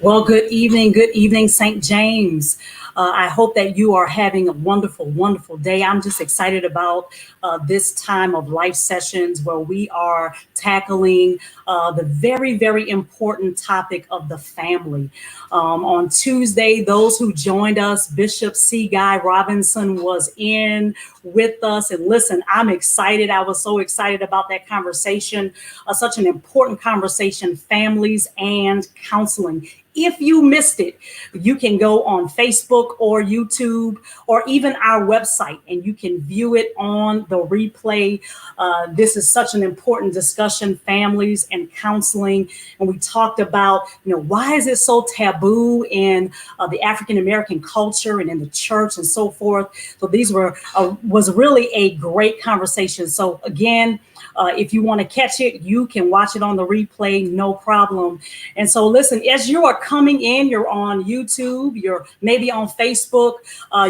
Well, good evening, St. James. I hope that you are having a wonderful, wonderful day. I'm just excited about this time of life sessions where we are tackling the very, very important topic of the family. On Tuesday, those who joined us, Bishop C. Guy Robinson was in with us. And listen, I'm excited. I was so excited about that conversation, such an important conversation, families and counseling. If you missed it, you can go on Facebook or YouTube or even our website and you can view it on the replay. This is such an important discussion, families and counseling. And we talked about, why is it so taboo in the African-American culture and in the church and so forth. So these was really a great conversation. So again, if you want to catch it, you can watch it on the replay, no problem. And so listen, as you are coming in, you're on YouTube, you're maybe on Facebook.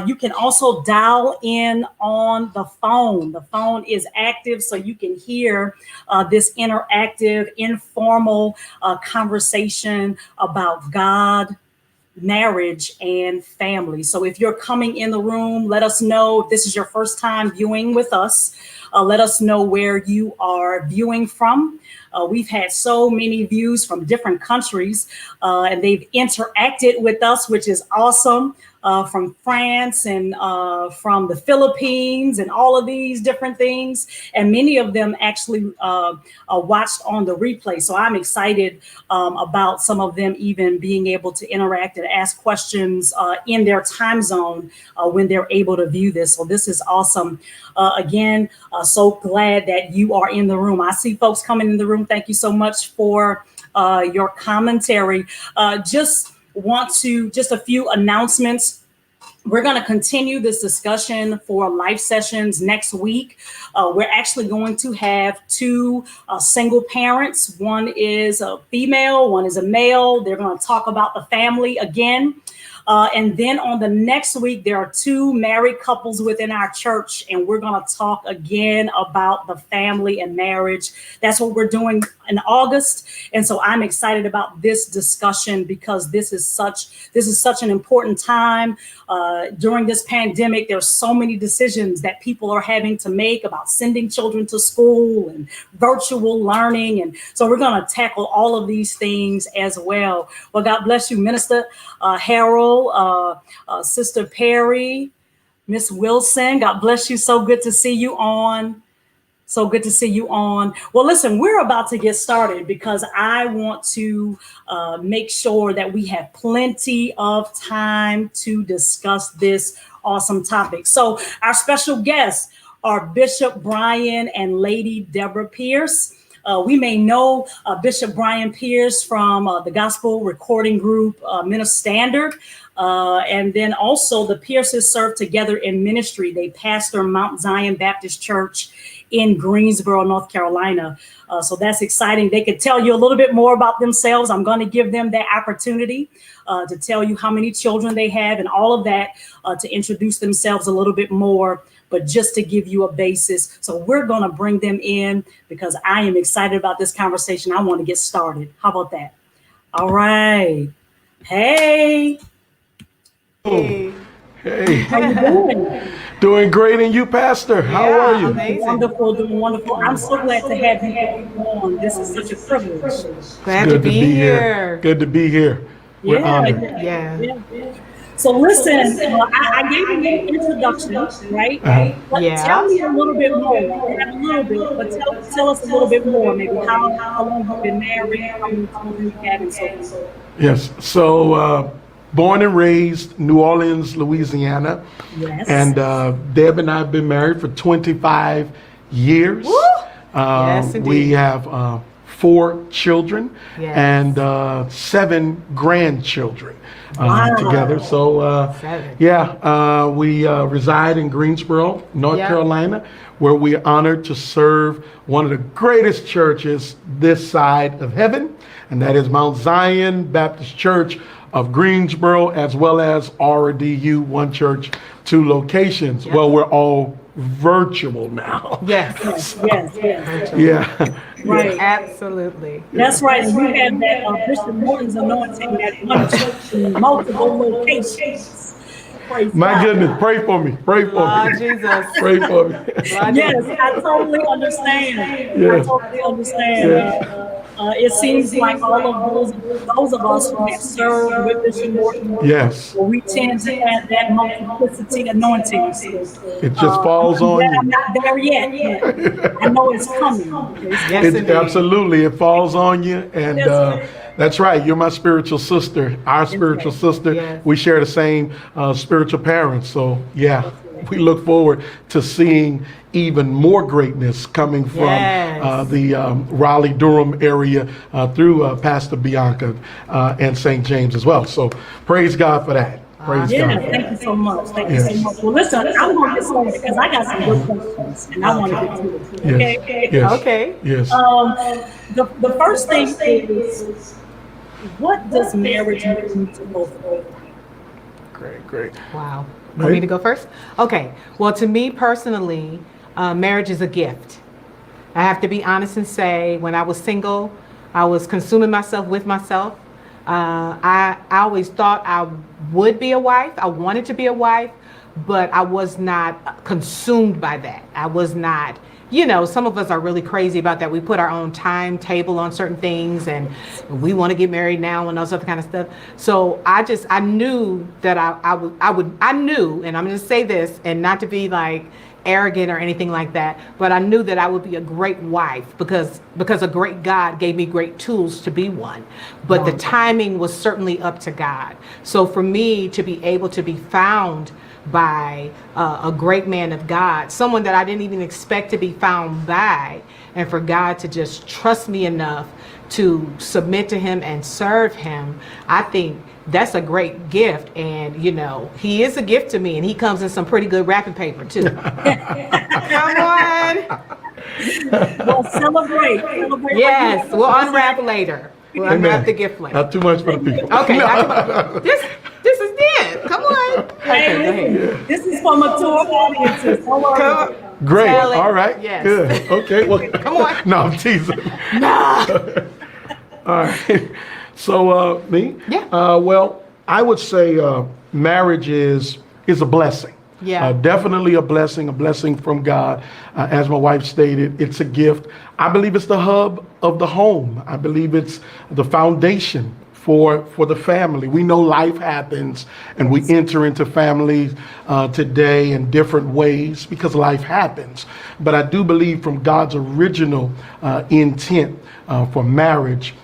You can also dial in on the phone. The phone is active, so you can hear this interactive, informal conversation about God, marriage, and family. So if you're coming in the room, let us know. If this is your first time viewing with us, let us know where you are viewing from. We've had so many views from different countries, and they've interacted with us, which is awesome. From France and from the Philippines and all of these different things. And many of them actually watched on the replay. So I'm excited about some of them even being able to interact and ask questions in their time zone when they're able to view this. So this is awesome. Again, so glad that you are in the room. I see folks coming in the room. Thank you so much for your commentary. Just a few announcements. We're going to continue this discussion for life sessions next week. We're actually going to have two single parents. One is a female, one is a male. They're going to talk about the family again. And then on the next week, there are two married couples within our church, and we're going to talk again about the family and marriage. That's what we're doing in August. And so I'm excited about this discussion because this is such an important time. During this pandemic, there's so many decisions that people are having to make about sending children to school and virtual learning. And so we're going to tackle all of these things as well. Well, God bless you, Minister Harold, Sister Perry, Miss Wilson. God bless you. So good to see you on. So good to see you on. Well, listen, we're about to get started because I want to make sure that we have plenty of time to discuss this awesome topic. So our special guests are Bishop Bryan and Lady Debra Pierce. We may know Bishop Bryan Pierce from the gospel recording group Minister Standard. And then also the Pierces serve together in ministry. They pastor Mount Zion Baptist Church in Greensboro, North Carolina. So that's exciting. They could tell you a little bit more about themselves. I'm going to give them that opportunity to tell you how many children they have and all of that, to introduce themselves a little bit more, but just to give you a basis. So we're going to bring them in because I am excited about this conversation. I want to get started. How about that? All right. Hey. Hey. How you doing? Doing great, and you, Pastor? How are you? Amazing. Wonderful, doing wonderful. I'm so glad to have you on. This is such a privilege. Glad to be here. Good to be here. We're honored. Yeah. So listen, I gave you an introduction, right? But tell me a little bit more. But tell us a little bit more. Maybe how long you've been married, how many children you have, and so forth. Yes. So born and raised New Orleans, Louisiana. Yes. And Deb and I have been married for 25 years. Yes, indeed. We have 4 children and 7 grandchildren together. So we reside in Greensboro, North Carolina, where we are honored to serve one of the greatest churches this side of heaven, and that is Mount Zion Baptist Church of Greensboro, as well as RDU, one church, 2 locations. Well, we're all virtual now. Yes. Yes. Yeah. Right. Absolutely. That's right. And you have that Bishop Morton's anointing, that one church in multiple locations. Praise My God. goodness, pray for me. Pray for Lord me. Jesus. Pray for me. Lord Yes, Jesus. I totally understand. I Yes. totally understand. Yes. It seems like all of those of us who have served with Bishop Morton, Yes. we tend to have that multiplicity anointing. So It just falls I'm glad on I'm you. not there yet, but I know it's coming. It's Yes, coming. It indeed. absolutely it falls on you, and Yes, ma'am. that's right. You're my spiritual sister, our Yes, spiritual ma'am. sister. Yes. We share the same spiritual parents, so yeah, Yes, ma'am. we look forward to seeing even more greatness coming from Yes. the Raleigh Durham area through Pastor Bianca and St. James as well. So praise God for that. Praise Yeah, God for thank you that. so much. Thank you so Yes. much. Well, listen, I'm going to get started because I got some good questions and I want to get to it. Yes. Okay. Yes. Okay. Yes. Um, the first thing is, what does marriage mean to both of you? Great. Great. Wow. Want me to go first? Okay. Well, to me personally, marriage is a gift. I have to be honest and say, when I was single, I was consuming myself with myself. I always thought I would be a wife. I wanted to be a wife, but I was not consumed by that. I was not, some of us are really crazy about that. We put our own timetable on certain things and we want to get married now and all that kind of stuff. So I knew that I knew, and I'm going to say this and not to be like arrogant or anything like that, but I knew that I would be a great wife because a great God gave me great tools to be one. But the timing was certainly up to God. So for me to be able to be found by a great man of God, someone that I didn't even expect to be found by, and for God to just trust me enough to submit to him and serve him, I think that's a great gift. And he is a gift to me, and he comes in some pretty good wrapping paper too. Come on. Well, celebrate. Yes, we'll unwrap later. We'll unwrap the gift later. Not too much for the people. Okay, this is it. Come on. Okay, go ahead. This is for mature audiences. Don't worry. Come on. Great. Tell it. All right. Yes. Good. Okay. Well, Come on. No, I'm teasing. No. All right. So me? Yeah. Well, I would say marriage is a blessing. Yeah. Definitely a blessing from God. As my wife stated, it's a gift. I believe it's the hub of the home. I believe it's the foundation for the family. We know life happens and we enter into families today in different ways because life happens. But I do believe from God's original intent for marriage,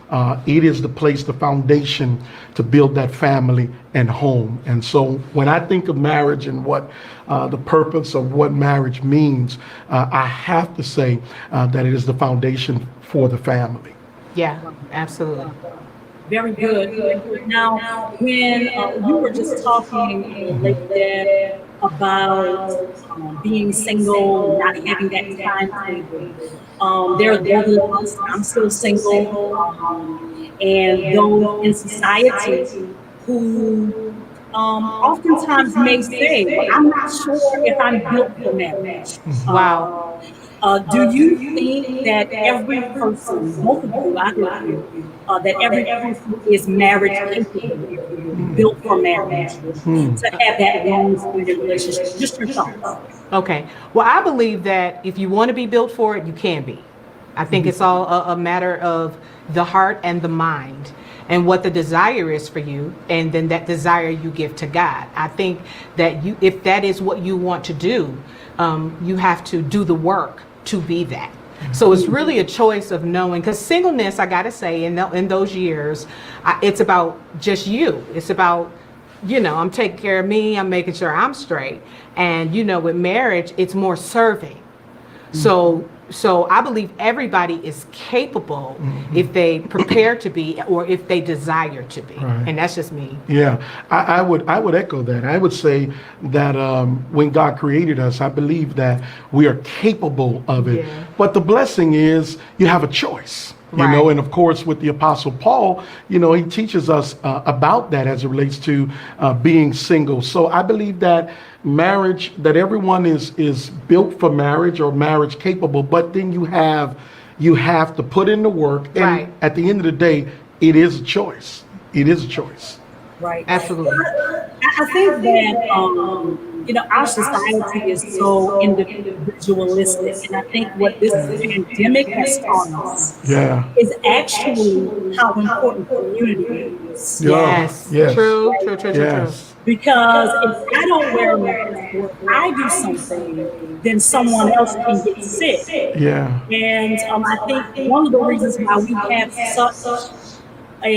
it is the place, the foundation to build that family and home. And so when I think of marriage and what the purpose of what marriage means, I have to say that it is the foundation for the family. Yeah, absolutely. Very good. Now, when you were just talking, Lady Deb, about being single, not having that timetable, there are those of us, I'm still single, and those in society who oftentimes may say, well, I'm not sure if I'm built for marriage. Wow. Do you think that every person, both of you, I heard you, that every person is marriage capable, built for marriage, to have that long-standing relationship? Just your thoughts. Okay. Well, I believe that if you want to be built for it, you can be. I think it's all a matter of the heart and the mind and what the desire is for you, and then that desire you give to God. I think that if that is what you want to do, you have to do the work to be that. So it's really a choice of knowing, because singleness, I gotta say, in those years, it's about just you. It's about, I'm taking care of me, I'm making sure I'm straight. And, with marriage, it's more serving. So I believe everybody is capable if they prepare to be or if they desire to be. Right. And that's just me. Yeah, I would echo that. I would say that when God created us, I believe that we are capable of it. Yeah. But the blessing is you have a choice. Right. And of course, with the Apostle Paul, he teaches us about that as it relates to being single. So I believe that marriage, that everyone is built for marriage or marriage capable, but then you have you have to put in the work. And Right. at the end of the day, it is a choice. It is a choice. Right. Absolutely. I think that our society is so individualistic, and I think what this pandemic has taught us Yeah. is actually how important community is. Yeah. Yes. Yes. True, true, true, true, true. Yes. Because if I don't wear a mask or if I do something, then someone else can get sick. Yeah. And I think one of the reasons why we have such a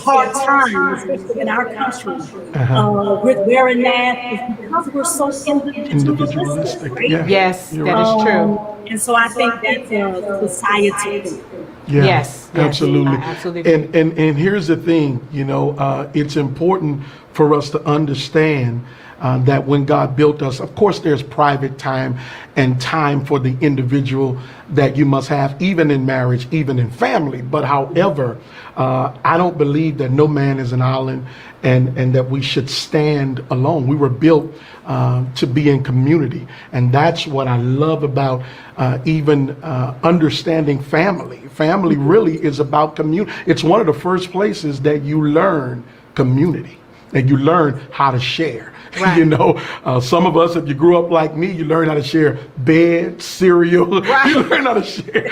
hard time, especially in our country, with wearing masks, is because we're so individualistic, right? Yeah. Yes, You're that right. is true. And so I think that's a society thing. Yeah, Yes, yes, absolutely. I absolutely agree. And here's the thing, it's important for us to understand that when God built us, of course, there's private time and time for the individual that you must have, even in marriage, even in family. But however, I don't believe that no man is an island and that we should stand alone. We were built to be in community. And that's what I love about even understanding family. Family really is about community. It's one of the first places that you learn community, and you learn how to share. Right. Some of us, if you grew up like me, you learn how to share bed, cereal. Right. You learn how to share.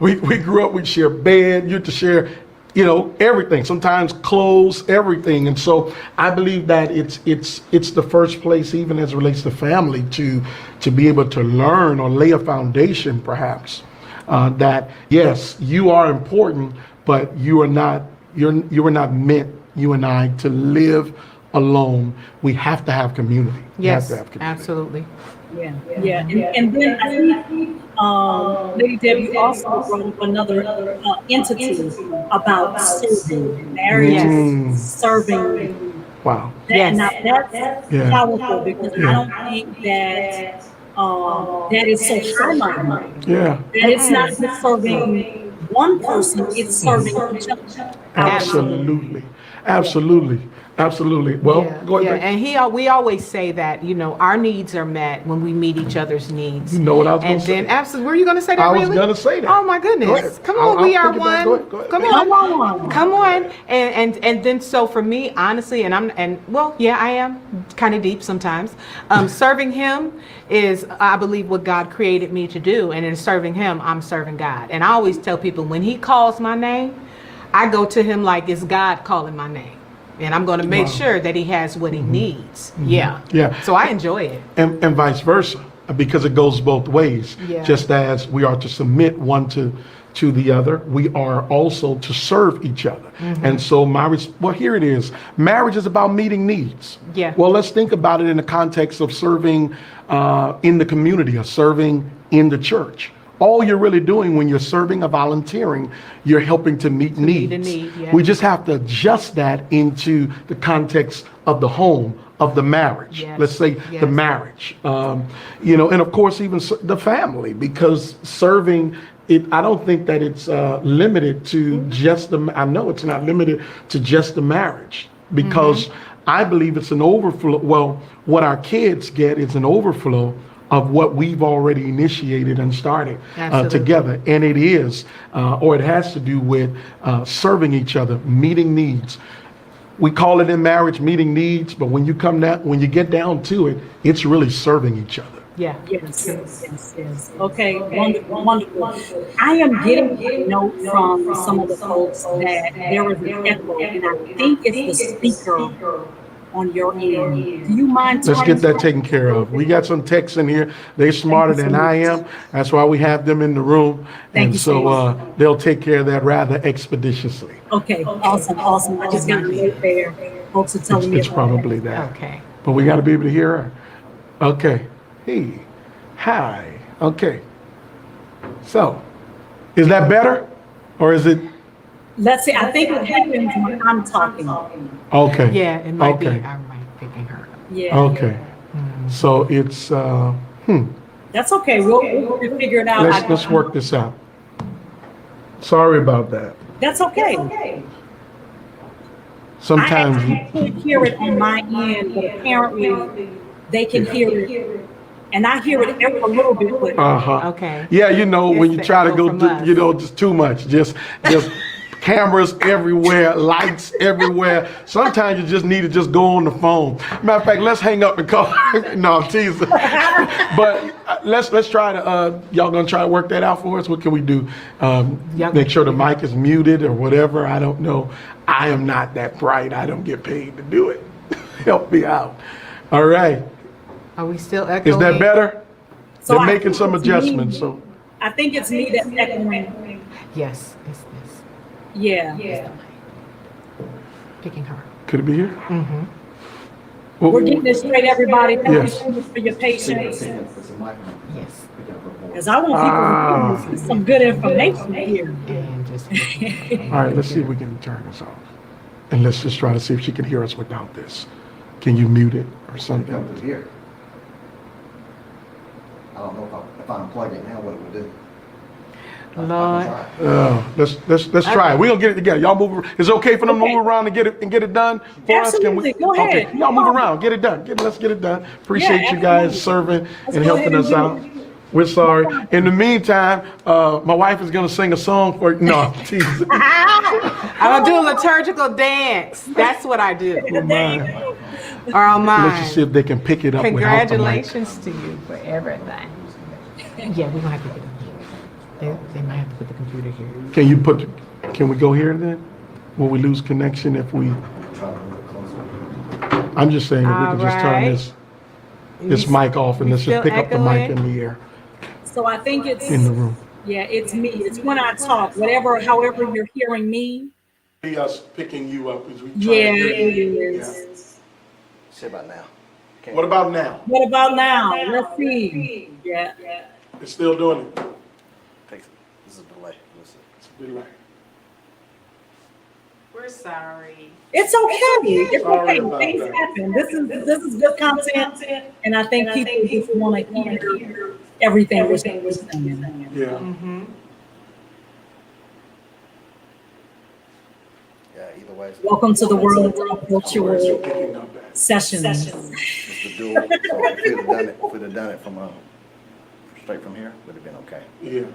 We grew up, we'd share bed. You had to share, everything. Sometimes clothes, everything. And so I believe that it's the first place, even as it relates to family, to be able to learn or lay a foundation, perhaps, that yes, you are important, but you are not meant, you and I, to live alone. We have to have community. We have Yes, to have community. absolutely. Yeah. And then I think, Lady Deb, you also brought up another entity about serving, marriage, Yes. serving. Wow. Yes. Now that's Yeah. powerful because Yeah. I don't think that that is so highlighted. Yeah. That it's not just serving one person; it's serving each other. Absolutely. Absolutely. Absolutely. Well, Yeah, go yeah. ahead. And we always say that, our needs are met when we meet each other's needs. You know what I was And gonna say. then, absolutely, were you going to say that? I was really? gonna say that. Oh my Go ahead. goodness! Come on, we I'll are take it back. one. Go ahead. Come on, come on. And then so for me, honestly, I am kind of deep sometimes. Serving Him is, I believe, what God created me to do, and in serving Him, I'm serving God. And I always tell people, when He calls my name, I go to Him like it's God calling my name. And I'm going to make sure that He has what He needs. Yeah. Yeah. So I enjoy it. And vice versa, because it goes both ways. Yeah. Just as we are to submit one to the other, we are also to serve each other. And so here it is. Marriage is about meeting needs. Yeah. Well, let's think about it in the context of serving in the community or serving in the church. All you're really doing when you're serving or volunteering, you're helping to meet needs. meet a need, yeah. We just have to adjust that into the context of the home, of the marriage. Yes. Let's say Yes. the marriage, and of course even the family, because serving it, I don't think that it's limited to just I know it's not limited to just the marriage, because I believe it's an overflow. Well, what our kids get is an overflow of what we've already initiated and started together. And it is, or it has to do with serving each other, meeting needs. We call it in marriage meeting needs, but when you get down to it, it's really serving each other. Yeah. Yes. Okay, wonderful. I am getting a note from some of the folks that there is an echo, and I think it's the speaker on your end. Do you mind? Let's get that taken care of. We got some techs in here. They're smarter than I am. That's why we have them in the room. Thank you so so they'll take care of that rather expeditiously. Okay, awesome. I just got a note there. Folks are telling me It's probably that. Okay. But we got to be able to hear her. Okay. Hey. Hi. Okay. So, is that better? Or is it? Let's see. I think it happens when I'm talking. Okay. Yeah, it might be. Okay. I might be picking her up. Yeah. Okay. So it's, That's okay. We'll figure it out. let's work this out. Sorry about that. That's okay. Sometimes, I can't hear it on my end, but apparently they can hear it And I hear it a little bit. But Okay. Yeah, you know, when It's you the try to echo go, from us. you know, just too much, just cameras everywhere, lights everywhere. Sometimes you just need to just go on the phone. Matter of fact, let's hang up the call. No, I'm teasing. But let's try to. Y'all gonna try to work that out for us? What can we do? Make sure the mic is muted or whatever. I don't know. I am not that bright. I don't get paid to do it. Help me out. All right. Are we still echoing? Is that better? So They're I making think some it's adjustments. me. So I think it's me that's echoing. Yes, it's this. Yeah. Picking her. could it be here? Mm-hmm. We're getting this straight, everybody. Thank Yes. you so much for your patience. Yes. Because I want people to see some good information here. And just. All right, let's see if we can turn this off. And let's just try to see if she can hear us without this. Can you mute it or something? Come through here. I don't know if I unplug it now, what it would do. Lord. Let's try it. We're gonna get it together. Y'all move. Is it okay for them to move around and get it done for us? Can we? Absolutely. Go ahead. Okay, y'all move around. Get it done. Let's get it done. Appreciate you guys absolutely. serving Let's and go helping ahead us and out. do it. We're sorry. In the meantime, my wife is gonna sing a song for you. No, I'm teasing. I'm gonna do a liturgical dance. That's what I do. Oh, my. Or on mine. Let's just see if they can pick it up without the mic. Congratulations to you for everything. Yeah, we're gonna have to get them here. They might have to put the computer here. Can we go here then? Will we lose connection if we? Try to move it closer. I'm just saying if we All can just turn right. this mic off and you let's just still pick up the mic echoing? in the air So I think it's in the room. Yeah, it's me. It's when I talk. However you're hearing me. Be us picking you up as we Yeah, it is. See about now. Okay. What about now? What about now? Let's see. Yeah. It's still doing it. This is a delay. Listen. It's a delay. We're sorry. It's okay. It's Sorry okay. about Things that. happen. This is good content, and I think people just want to hear everything we're saying. Yeah. Mm-hmm. Yeah, either way. Welcome to the world of virtual Picking up that. sessions. It's the dual. So if we'd have done it from straight from here, would have been okay. Yeah. Yeah.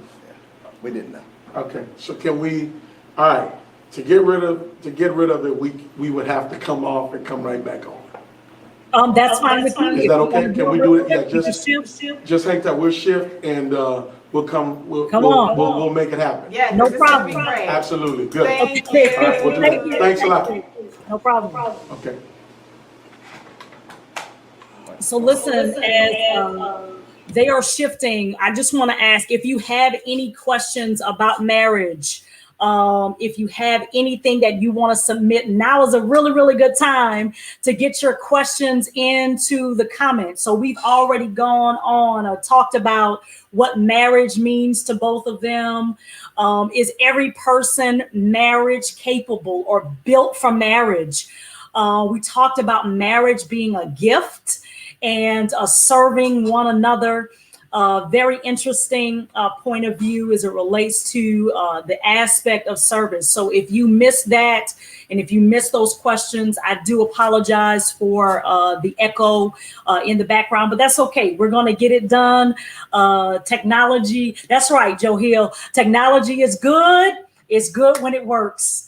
We didn't know. Okay. So can we? All right. To get rid of it, we would have to come off and come right back on. That's fine with you. Is that okay? Can we do it? Yeah. Just Shift. hang tight. We'll shift and we'll come. Come on. We'll make it happen. Yeah, No this is gonna be problem. great. Absolutely. Good. Thank All right, we'll do Thank that. you. Thanks a lot. No problem. Okay. So listen, as they are shifting, I just want to ask if you have any questions about marriage. If you have anything that you want to submit, now is a really, really good time to get your questions into the comments. So we've already gone on or talked about what marriage means to both of them. Is every person marriage capable or built for marriage? We talked about marriage being a gift and serving one another. Very interesting point of view as it relates to the aspect of service. So if you missed that, and if you missed those questions, I do apologize for the echo in the background, but that's okay. We're going to get it done. Technology, that's right, Joe Hill. Technology is good. It's good when it works.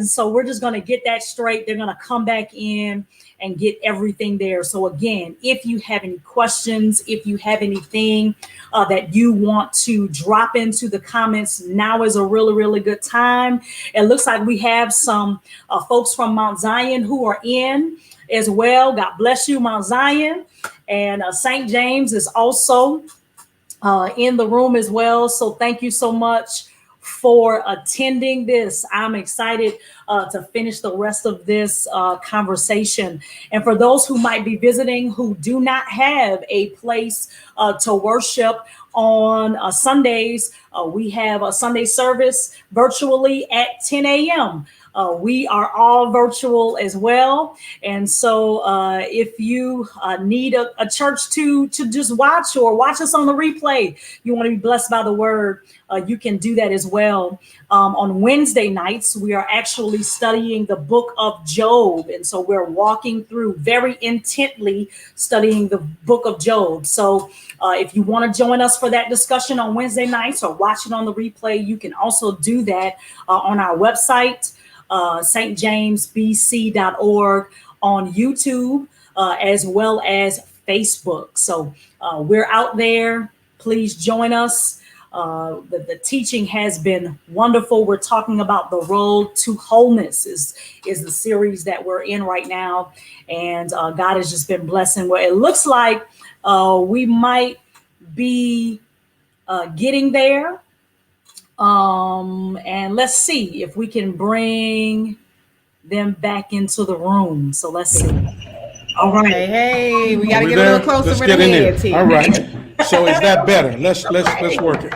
So we're just going to get that straight. They're going to come back in and get everything there. So again, if you have any questions, if you have anything that you want to drop into the comments, now is a really, really good time. It looks like we have some folks from Mount Zion who are in as well. God bless you, Mount Zion. And St. James is also in the room as well. So thank you so much for attending this. I'm excited to finish the rest of this conversation. And for those who might be visiting who do not have a place to worship on Sundays, we have a Sunday service virtually at 10 a.m. We are all virtual as well. And so if you need a church to just watch or watch us on the replay, you want to be blessed by the word, you can do that as well. On Wednesday nights, we are actually studying the book of Job. And so we're walking through very intently studying the book of Job. So if you want to join us for that discussion on Wednesday nights or watch it on the replay, you can also do that on our website, stjamesbc.org, on YouTube, as well as Facebook. So we're out there. Please join us. The teaching has been wonderful. We're talking about the road to wholeness is the series that we're in right now. And God has just been blessing. Well, it looks like we might be getting there. And let's see if we can bring them back into the room. So let's see. All right. Hey, we got to get there? a little closer Let's with the get in heads there. here. All right. So is that better? Let's work it.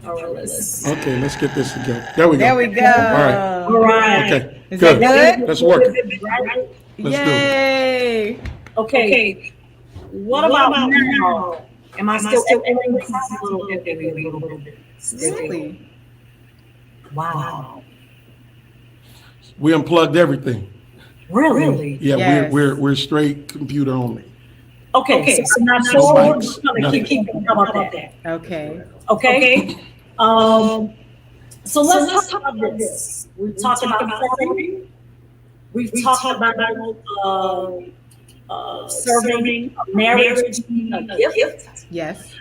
All right, let's. Okay, let's get this together. There we go. There we go. All right. All right. Okay. Is Good. that good? Let's work it. Right? Let's do it. Yay. Okay. What about now? Am I still a little bit? Really? Wow. We unplugged everything. Really? Yeah, Yes. we're straight computer only. Okay. So now No we're mics, gonna nothing. keep how about that? Okay. Okay. So let's talk about this. We've talked about serving. We've talked about serving marriage being a gift. Yes.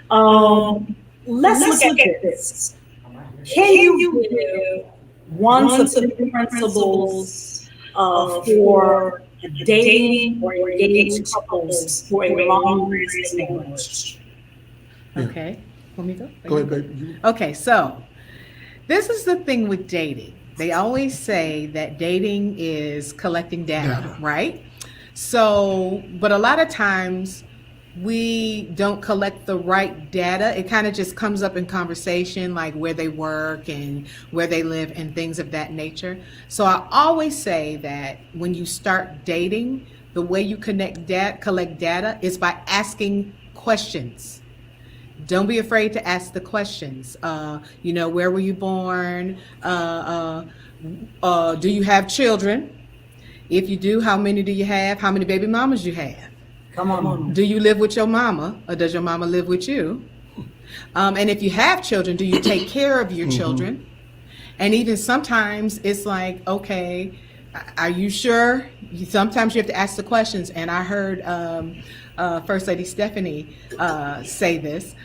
Let's look at this. Can you give one specific principles for dating or engaged couples for a long-lasting marriage? Okay. Want me to go? Go ahead, baby. Okay, so this is the thing with dating. They always say that dating is collecting data, right? So, but a lot of times we don't collect the right data. It kind of just comes up in conversation, like where they work and where they live and things of that nature. So I always say that when you start dating, the way you collect data is by asking questions. Don't be afraid to ask the questions. Where were you born? Do you have children? If you do, how many do you have? How many baby mamas you have? Come on. Do you live with your mama, or does your mama live with you? And if you have children, do you take care of your children? And even sometimes it's like, okay, are you sure? Sometimes you have to ask the questions. And I heard First Lady Stephanie say this.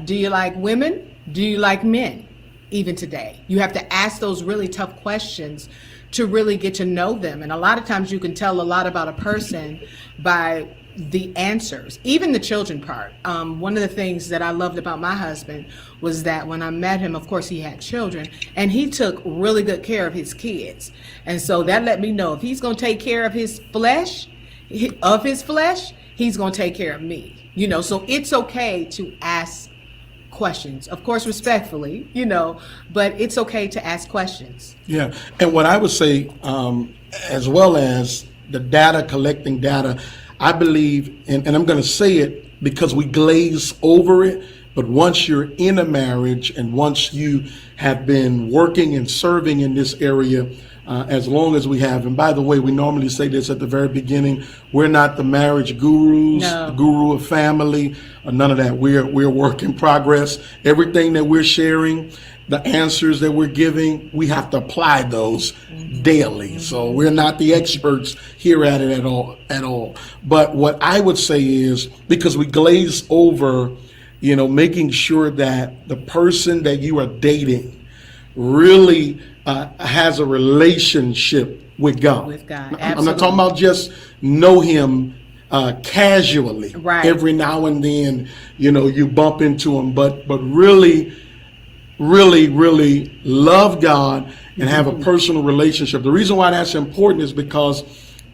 Do you like women? Do you like men? Even today, you have to ask those really tough questions to really get to know them. And a lot of times you can tell a lot about a person by the answers, even the children part. One of the things that I loved about my husband was that when I met him, of course, he had children, and he took really good care of his kids. And so that let me know if he's going to take care of his flesh, he's going to take care of me. So it's okay to ask questions, of course, respectfully, but it's okay to ask questions. Yeah, and what I would say, as well as the collecting data, I believe, and I'm going to say it because we glaze over it, but once you're in a marriage and once you have been working and serving in this area, as long as we have, and by the way, we normally say this at the very beginning, we're not the marriage gurus, No. the guru of family, none of that. We're work in progress. Everything that we're sharing, the answers that we're giving, we have to apply those daily. So we're not the experts here at it at all. But what I would say is, because we glaze over, making sure that the person that you are dating really has a relationship with God. With God, I'm not talking about just know him casually. Right. Every now and then, you bump into him, but really love God and have a personal relationship. The reason why that's important is because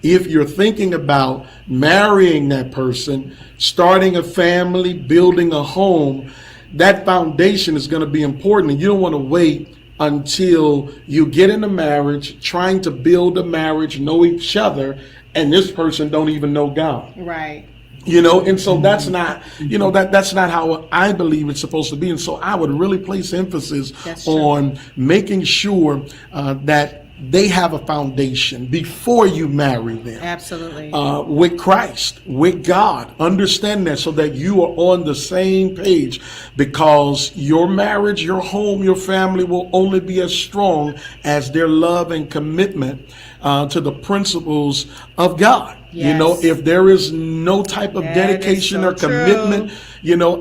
if you're thinking about marrying that person, starting a family, building a home, that foundation is going to be important, and you don't want to wait until you get in a marriage, trying to build a marriage, know each other, and this person don't even know God. Right. And so that's not, that's not how I believe it's supposed to be. And so I would really place emphasis on making sure that they have a foundation before you marry them. Absolutely. With Christ, with God. Understand that, so that you are on the same page, because your marriage, your home, your family will only be as strong as their love and commitment to the principles of God. Yes. If there is no type of dedication or commitment,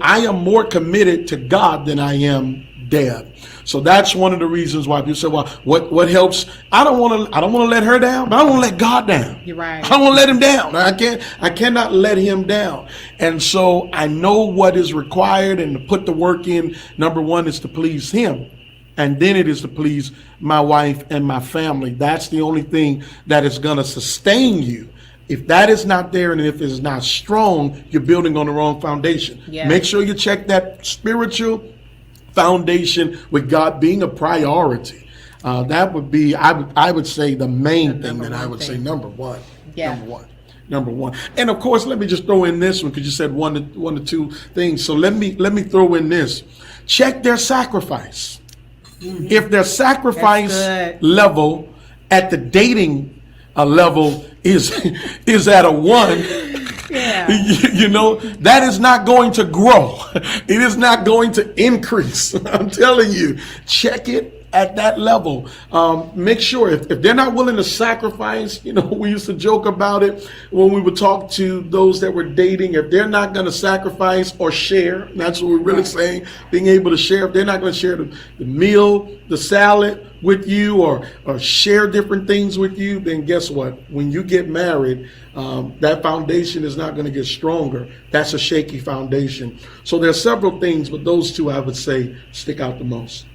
I am more committed to God than I am Deb. So that's one of the reasons why people say, well, what helps? I don't want to let her down, but I don't want to let God down. You're right. I don't want to let him down. I cannot let him down. And so I know what is required, and to put the work in. Number one is to please him. And then it is to please my wife and my family. That's the only thing that is going to sustain you. If that is not there, and if it's not strong, you're building on the wrong foundation. Yeah. Make sure you check that spiritual foundation with God being a priority. That would be, I would say, the main thing that I would say, number one. Yeah. Number one. And of course, let me just throw in this one, because you said one to two things. So let me throw in this. Check their sacrifice. Mm-hmm. If their sacrifice level at the dating level is at a 1, that is not going to grow. It is not going to increase. I'm telling you, check it at that level. Make sure if they're not willing to sacrifice, we used to joke about it when we would talk to those that were dating. If they're not going to sacrifice or share, that's what we're really saying, being able to share. If they're not going to share the meal, the salad with you, or share different things with you, then guess what? When you get married, that foundation is not going to get stronger. That's a shaky foundation. So there are several things, but those two I would say stick out the most.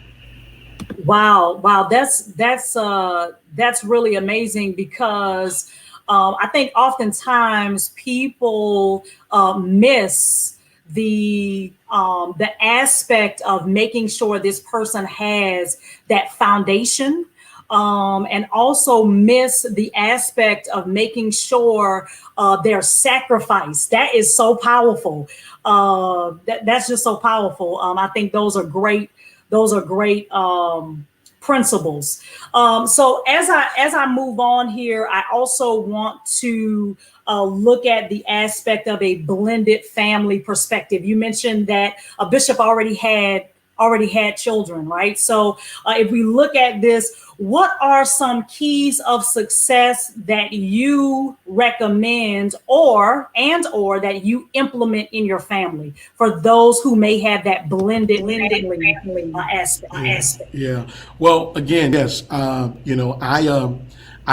Wow, that's really amazing, because I think oftentimes people miss the aspect of making sure this person has that foundation, and also miss the aspect of making sure their sacrifice. That is so powerful. That's just so powerful. I think those are great. Those are great principles. So as I move on here, I also want to look at the aspect of a blended family perspective. You mentioned that a bishop already had children, right? So if we look at this, what are some keys of success that you recommend or that you implement in your family for those who may have that blended aspect? Yeah. Well, again, yes. I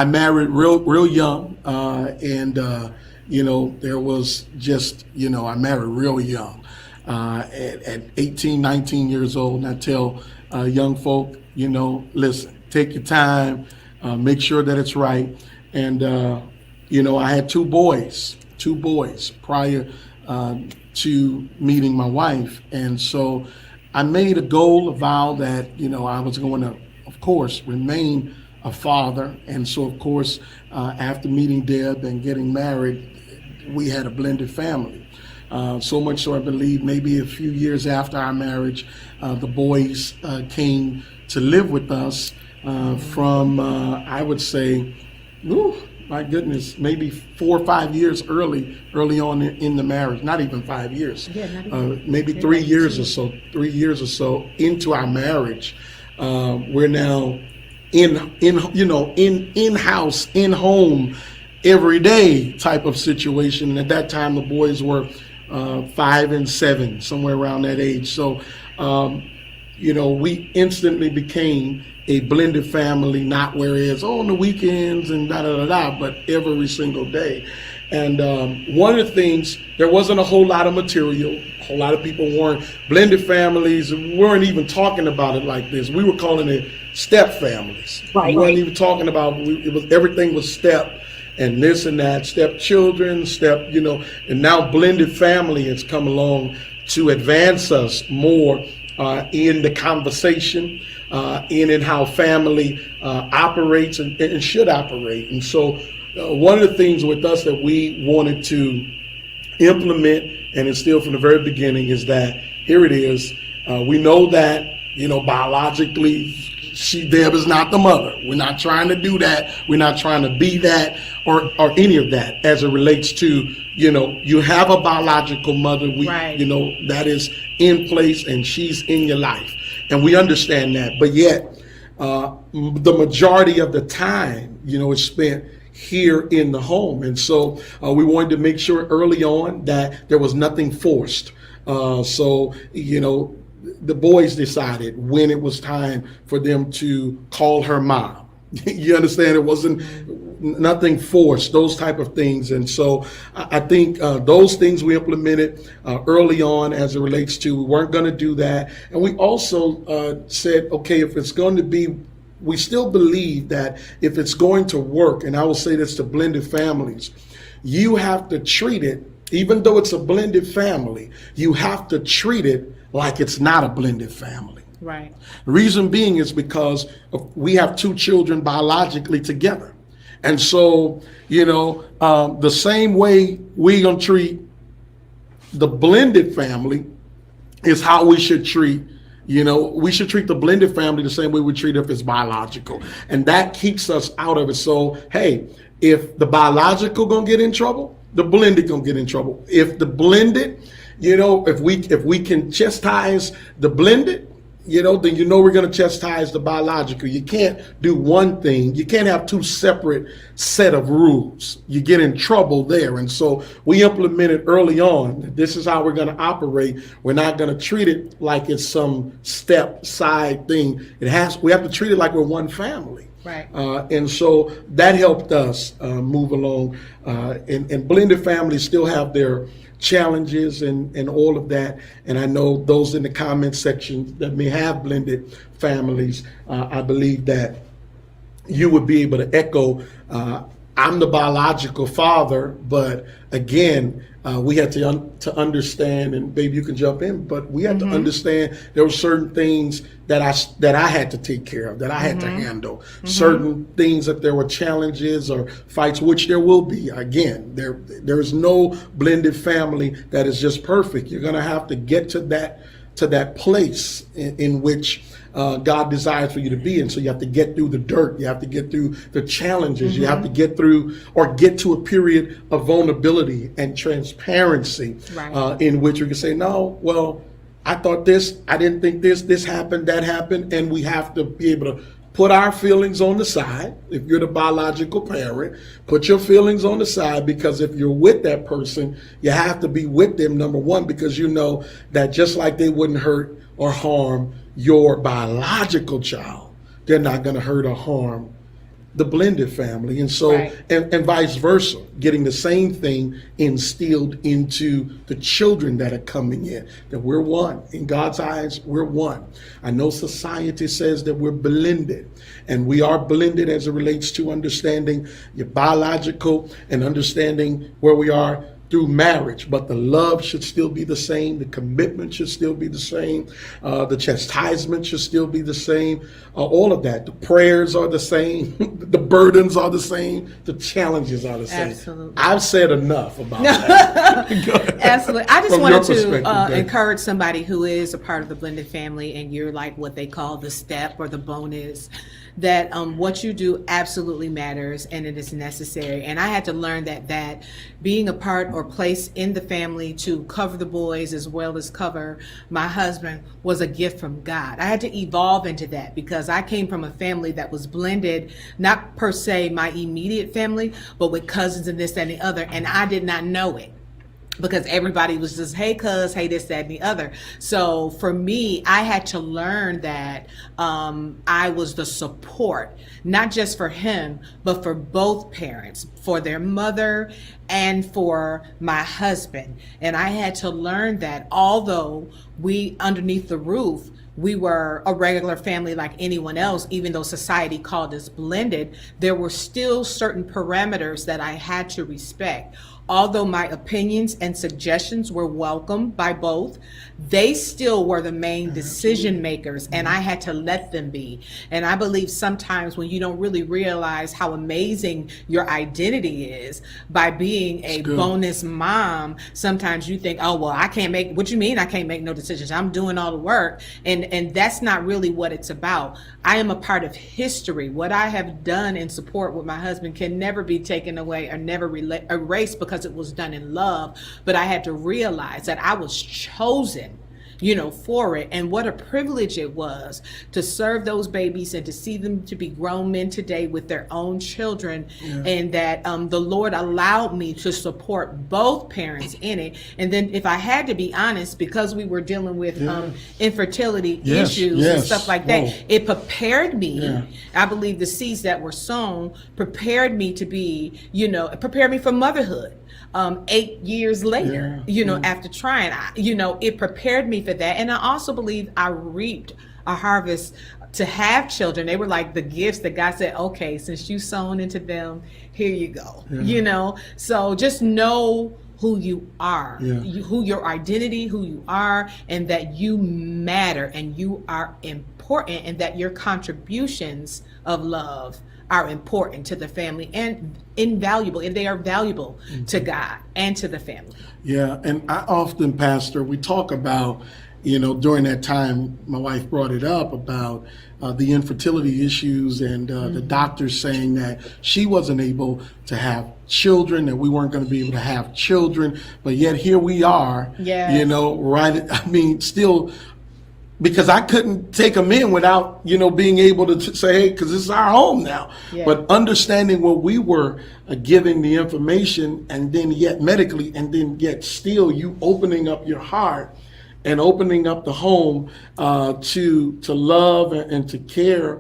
married real young, and there was just I married real young. At 18, 19 years old, and I tell young folk, listen, take your time, make sure that it's right. And, I had two boys prior to meeting my wife. And so I made a goal, a vow that, I was going to, of course, remain a father. And so, of course, after meeting Deb and getting married, we had a blended family. So much so I believe maybe a few years after our marriage, the boys came to live with us from, I would say, my goodness, maybe 4 or 5 years early on in the marriage. Not even 5 years, maybe 3 years or so. 3 years or so into our marriage, we're now in-house, in-home, everyday type of situation. And at that time, the boys were 5 and 7, somewhere around that age. So, we instantly became a blended family, not whereas on the weekends and but every single day. And one of the things, there wasn't a whole lot of material. A whole lot of people weren't, blended families weren't even talking about it like this. We were calling it step families. Right. We weren't even talking about, everything was step and this and that, step children, and now blended family has come along to advance us more in the conversation, in and how family operates and should operate. And so one of the things with us that we wanted to implement and instill from the very beginning is that here it is. We know that, biologically, Deb is not the mother. We're not trying to do that. We're not trying to be that or any of that as it relates to, you have a biological mother. Right. That is in place and she's in your life. And we understand that. But yet, the majority of the time, is spent here in the home. And so we wanted to make sure early on that there was nothing forced. So, the boys decided when it was time for them to call her mom. You understand? It wasn't nothing forced, those type of things. And so I think those things we implemented early on as it relates to, we weren't going to do that. And we also said, okay, if it's going to be, we still believe that if it's going to work, and I will say this to blended families, you have to treat it, even though it's a blended family, you have to treat it like it's not a blended family. Right. The reason being is because we have two children biologically together. And so, the same way we're going to treat the blended family is how we should treat, we should treat the blended family the same way we treat it if it's biological. And that keeps us out of it. So, hey, if the biological going to get in trouble, the blended going to get in trouble. If the blended, if we can chastise the blended, then we're going to chastise the biological. You can't do one thing. You can't have two separate set of rules. You get in trouble there. And so we implemented early on, this is how we're going to operate. We're not going to treat it like it's some step side thing. We have to treat it like we're one family. Right. And so that helped us move along. And blended families still have their challenges and all of that. And I know those in the comment section that may have blended families, I believe that you would be able to echo, I'm the biological father, but again, we had to understand, and babe, you can jump in, but we had to understand there were certain things that I had to take care of, that I had to handle. Certain things that there were challenges or fights, which there will be. Again, there is no blended family that is just perfect. You're going to have to get to that place in which God desires for you to be in. So you have to get through the dirt. You have to get through the challenges. You have to get through or get to a period of vulnerability and transparency, Right. In which we can say, no, well, I thought this, I didn't think this happened, that happened. And we have to be able to put our feelings on the side. If you're the biological parent, put your feelings on the side, because if you're with that person, you have to be with them, number one, because you know that just like they wouldn't hurt or harm your biological child, they're not going to hurt or harm the blended family. And so, Right. and vice versa, getting the same thing instilled into the children that are coming in, that we're one. In God's eyes, we're one. I know society says that we're blended, and we are blended as it relates to understanding your biological and understanding where we are through marriage, but the love should still be the same. The commitment should still be the same. The chastisement should still be the same. All of that. The prayers are the same. The burdens are the same. The challenges are the same. Absolutely. I've said enough about that. Absolutely. I just From your wanted to perspective, Dave. encourage somebody who is a part of the blended family and you're like what they call the step or the bonus, that what you do absolutely matters and it is necessary. And I had to learn that being a part or place in the family to cover the boys as well as cover my husband was a gift from God. I had to evolve into that because I came from a family that was blended, not per se my immediate family, but with cousins and this, that, and the other. And I did not know it, because everybody was just, hey, cuz, hey, this, that, and the other. So for me, I had to learn that I was the support, not just for him, but for both parents, for their mother and for my husband. And I had to learn that although we underneath the roof, we were a regular family like anyone else, even though society called us blended, there were still certain parameters that I had to respect. Although my opinions and suggestions were welcomed by both, they still were the main decision makers, and I had to let them be. And I believe sometimes when you don't really realize how amazing your identity is by being a bonus mom, sometimes you think, oh, well, I can't make, what you mean I can't make no decisions? I'm doing all the work. And that's not really what it's about. I am a part of history. What I have done in support with my husband can never be taken away or never erased because it was done in love. But I had to realize that I was chosen, for it. And what a privilege it was to serve those babies and to see them to be grown men today with their own children. Yeah. And that the Lord allowed me to support both parents in it. And then if I had to be honest, because we were dealing with infertility issues and stuff like that, it prepared me. Yeah. I believe the seeds that were sown prepared me to be, prepared me for motherhood. 8 years later, after trying, it prepared me for that. And I also believe I reaped a harvest to have children. They were like the gifts that God said, okay, since you sown into them, here you go, So just know who you are, who your identity, who you are, and that you matter and you are important, and that your contributions of love are important to the family and invaluable, and they are valuable to God and to the family. Yeah, and I often, Pastor, we talk about, during that time, my wife brought it up about the infertility issues and the doctors saying that she wasn't able to have children, that we weren't going to be able to have children, but yet here we are, still, because I couldn't take them in without, being able to say, hey, because this is our home now. Yeah. But understanding what we were giving the information, and then yet medically, and then yet still you opening up your heart and opening up the home to love and to care,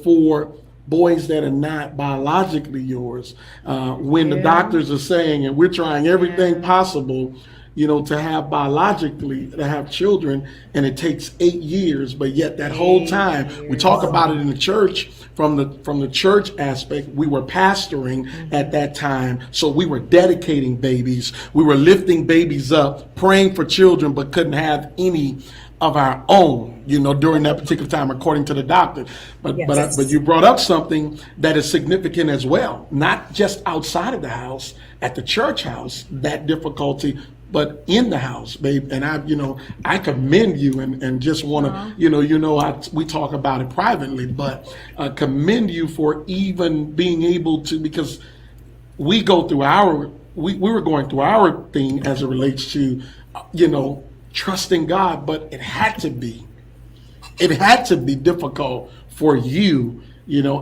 for boys that are not biologically yours. When the doctors are saying, and we're trying everything possible, to have children, and it takes 8 years, but yet that whole time, we talk about it in the church, from the church aspect, we were pastoring at that time, so we were dedicating babies, we were lifting babies up, praying for children, but couldn't have any of our own, during that particular time, according to the doctor. But you brought up something that is significant as well, not just outside of the house, at the church house, that difficulty, but in the house, babe. And I commend you and just want to, we talk about it privately, but commend you for even being able to, because we go through we were going through our thing as it relates to, trusting God, but it had to be difficult for you,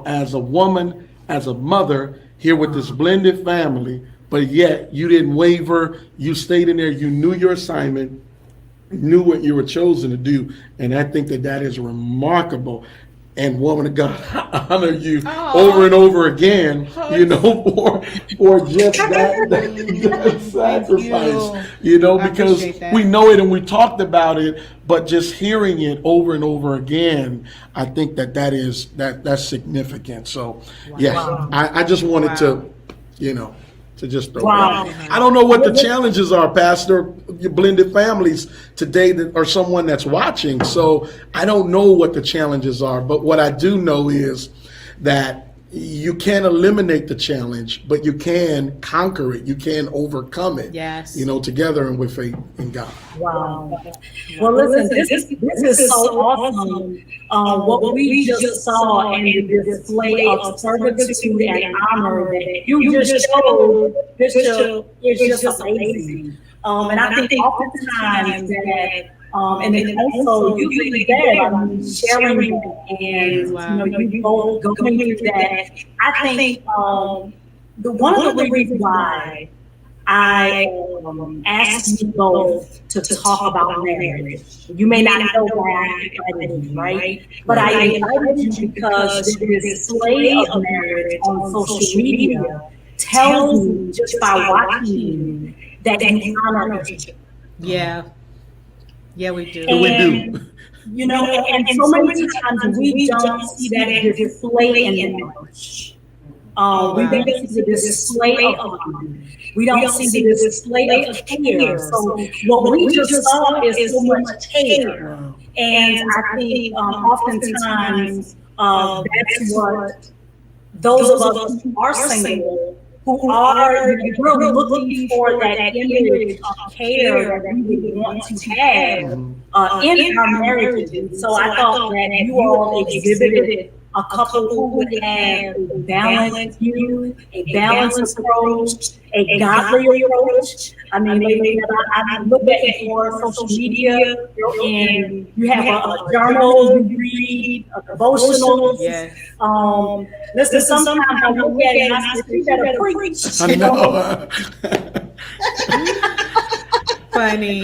as a woman, as a mother here with this blended family, but yet you didn't waver. You stayed in there. You knew your assignment, knew what you were chosen to do. And I think that is remarkable. And woman of God, I honor you over and over again, for just that sacrifice, because we know it and we talked about it, but just hearing it over and over again, I think that's significant. So, I just wanted to, to just throw it out. I don't know what the challenges are, Pastor, your blended families today or someone that's watching. So I don't know what the challenges are, but what I do know is that you can't eliminate the challenge, but you can conquer it. You can overcome it. Yes. Together and with faith in God. Wow. Well, listen, this is so awesome. What we just saw in the display of servitude and honor that you just showed, Bishop, is just amazing. And I think oftentimes that, and then also you being there, sharing and you both going through that. I think one of the reasons why I asked you both to talk about marriage. You may not know why I invited you, right? But I invited you because the display of marriage on social media tells me just by watching you that you honor each other. Yeah. Yeah, we do. And And so many times we don't see that display in marriage. We don't see the display of honor. We don't see the display of care. So what we just saw is so much care. And I think oftentimes that's what those of us who are single, we're looking for that image of care that we would want to have in our marriages. So I thought that you all exhibited a couple who would have a balanced view, a balanced approach, a godly approach. I mean, lately I look at your social media, and you have a journal you read, a devotional. Yes. Listen, sometimes I look at it and I say, you better preach. I know. Funny.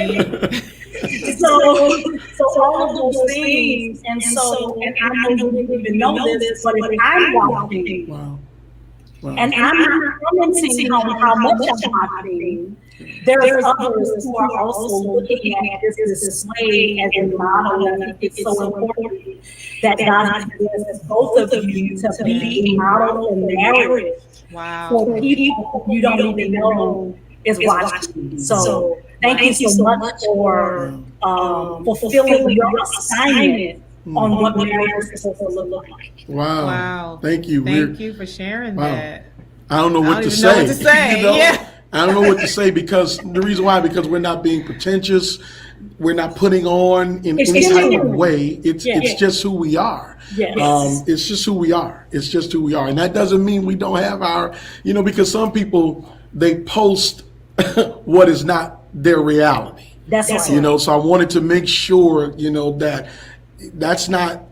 So all of those things, and I know you didn't even know this, but if I'm watching, Wow. and I'm not commenting on how much I'm watching, there's others who are also looking at this display as a model, and I think it's so important that God has both of you to be a model in marriage. Wow. For people you don't even know is watching you. So thank you so much for fulfilling your assignment on what marriage is supposed to look like. Wow. Thank you. Thank you for sharing that. I don't know what to say. Yeah. I don't know what to say because the reason why, because we're not being pretentious. We're not putting on in any type of way. It's just who we are. Yes. It's just who we are. It's just who we are. And that doesn't mean we don't have our, because some people, they post what is not their reality. That's right. So I wanted to make sure, that that's not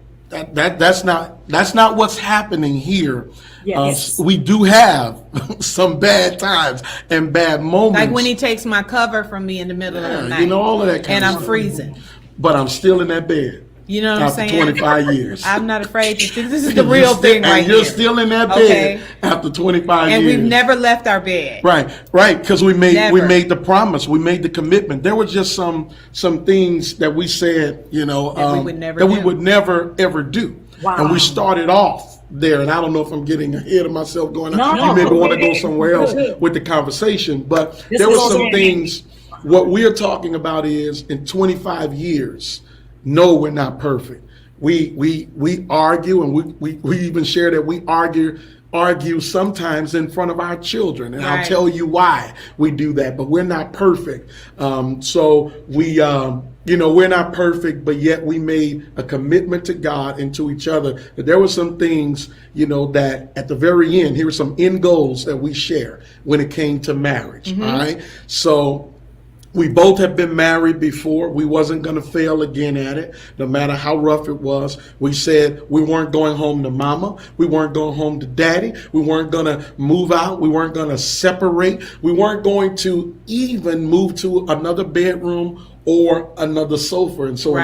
what's happening here. Yes. We do have some bad times and bad moments. Like when he takes my cover from me in the middle of the night. All of that kind and of I'm stuff. freezing. But I'm still in that bed. You know what I'm saying? After 25 years. I'm not afraid to think this is the real thing right And you're here. still in that bed after 25 years. And we've never left our bed. Right, because we made the promise, we made the commitment. There were just some things that we said, that we would never ever do. Wow. And we started off there, and I don't know if I'm getting ahead of myself going, you No. maybe want to go somewhere else with the conversation, but there were some things. What we're talking about is in 25 years, no, we're not perfect. We argue, and we even share that we argue sometimes in front of our children, and I'll tell you why we do that. But we're not perfect. So we we're not perfect, but yet we made a commitment to God and to each other. That there were some things, that at the very end, here were some end goals that we share when it came to marriage. All right, so. We both have been married before. We wasn't going to fail again at it, no matter how rough it was. We said we weren't going home to mama. We weren't going home to daddy. We weren't going to move out. We weren't going to separate. We weren't going to even move to another bedroom or another sofa. And so,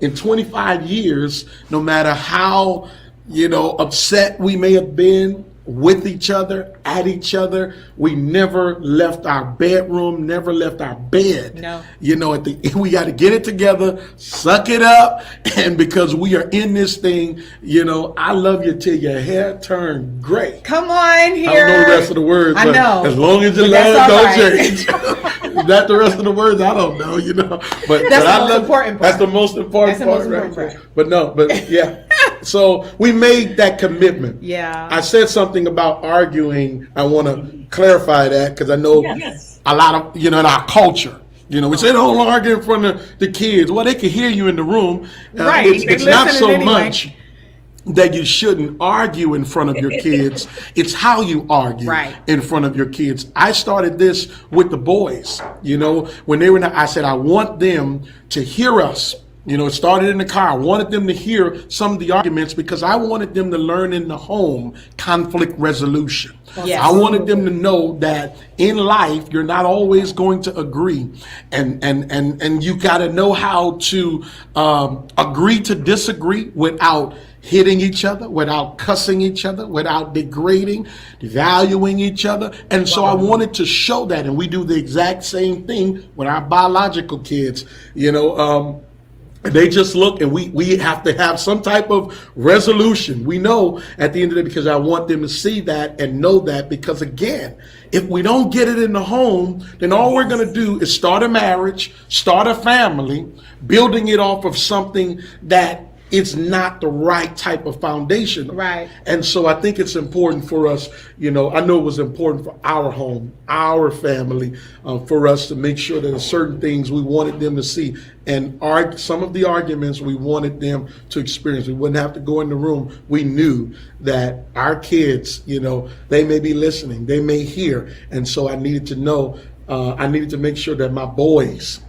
in 25 years, no matter how, upset we may have been with each other, at each other, we never left our bedroom, never left our bed. No. We got to get it together, suck it up, and because we are in this thing, I love you till your hair turn gray. Come on here. I don't know the rest of the words, I know. As long as your love don't change. That's the rest of the words, I don't know, But that's the most important part. That's the most important part. But yeah. So we made that commitment. Yeah. I said something about arguing. I want to clarify that because I know a lot of, in our culture, we say don't argue in front of the kids. Well, they can hear you in the room. It's not so much that you shouldn't argue in front of your kids. It's how you argue in front of your kids. I started this with the boys, when they were I said, I want them to hear us. It started in the car. I wanted them to hear some of the arguments because I wanted them to learn in the home conflict resolution. Yes. I wanted them to know that in life, you're not always going to agree. And you got to know how to agree to disagree without hitting each other, without cussing each other, without degrading, devaluing each other. And so I wanted to show that. And we do the exact same thing with our biological kids, And they just look, and we have to have some type of resolution. We know at the end of the day, because I want them to see that and know that, because again, if we don't get it in the home, then all we're going to do is start a marriage, start a family, building it off of something that it's not the right type of foundation. Right. And so I think it's important for us, I know it was important for our home, our family, for us to make sure that there's certain things we wanted them to see. And some of the arguments we wanted them to experience. We wouldn't have to go in the room. We knew that our kids, they may be listening, they may hear. And so I needed to know, I needed to make sure that my boys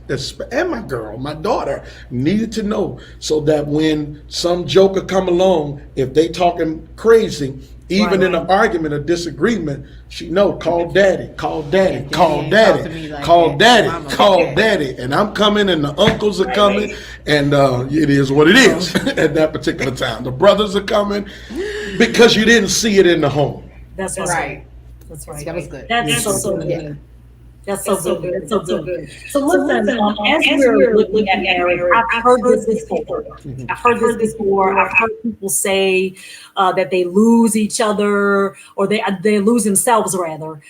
and my girl, my daughter, needed to know, so that when some joker come along, if they talking crazy, even in an argument or disagreement, she know, call daddy, call daddy, call daddy, call daddy, call daddy. And I'm coming, and the uncles are coming, and it is what it is at that particular time. The brothers are coming because you didn't see it in the home. That's right. That's right. That was good. That's so good. Yeah. That's so good. That's so good. So listen, as we're looking at marriage, I've heard this before. I've heard people say that they lose each other, or they lose themselves rather,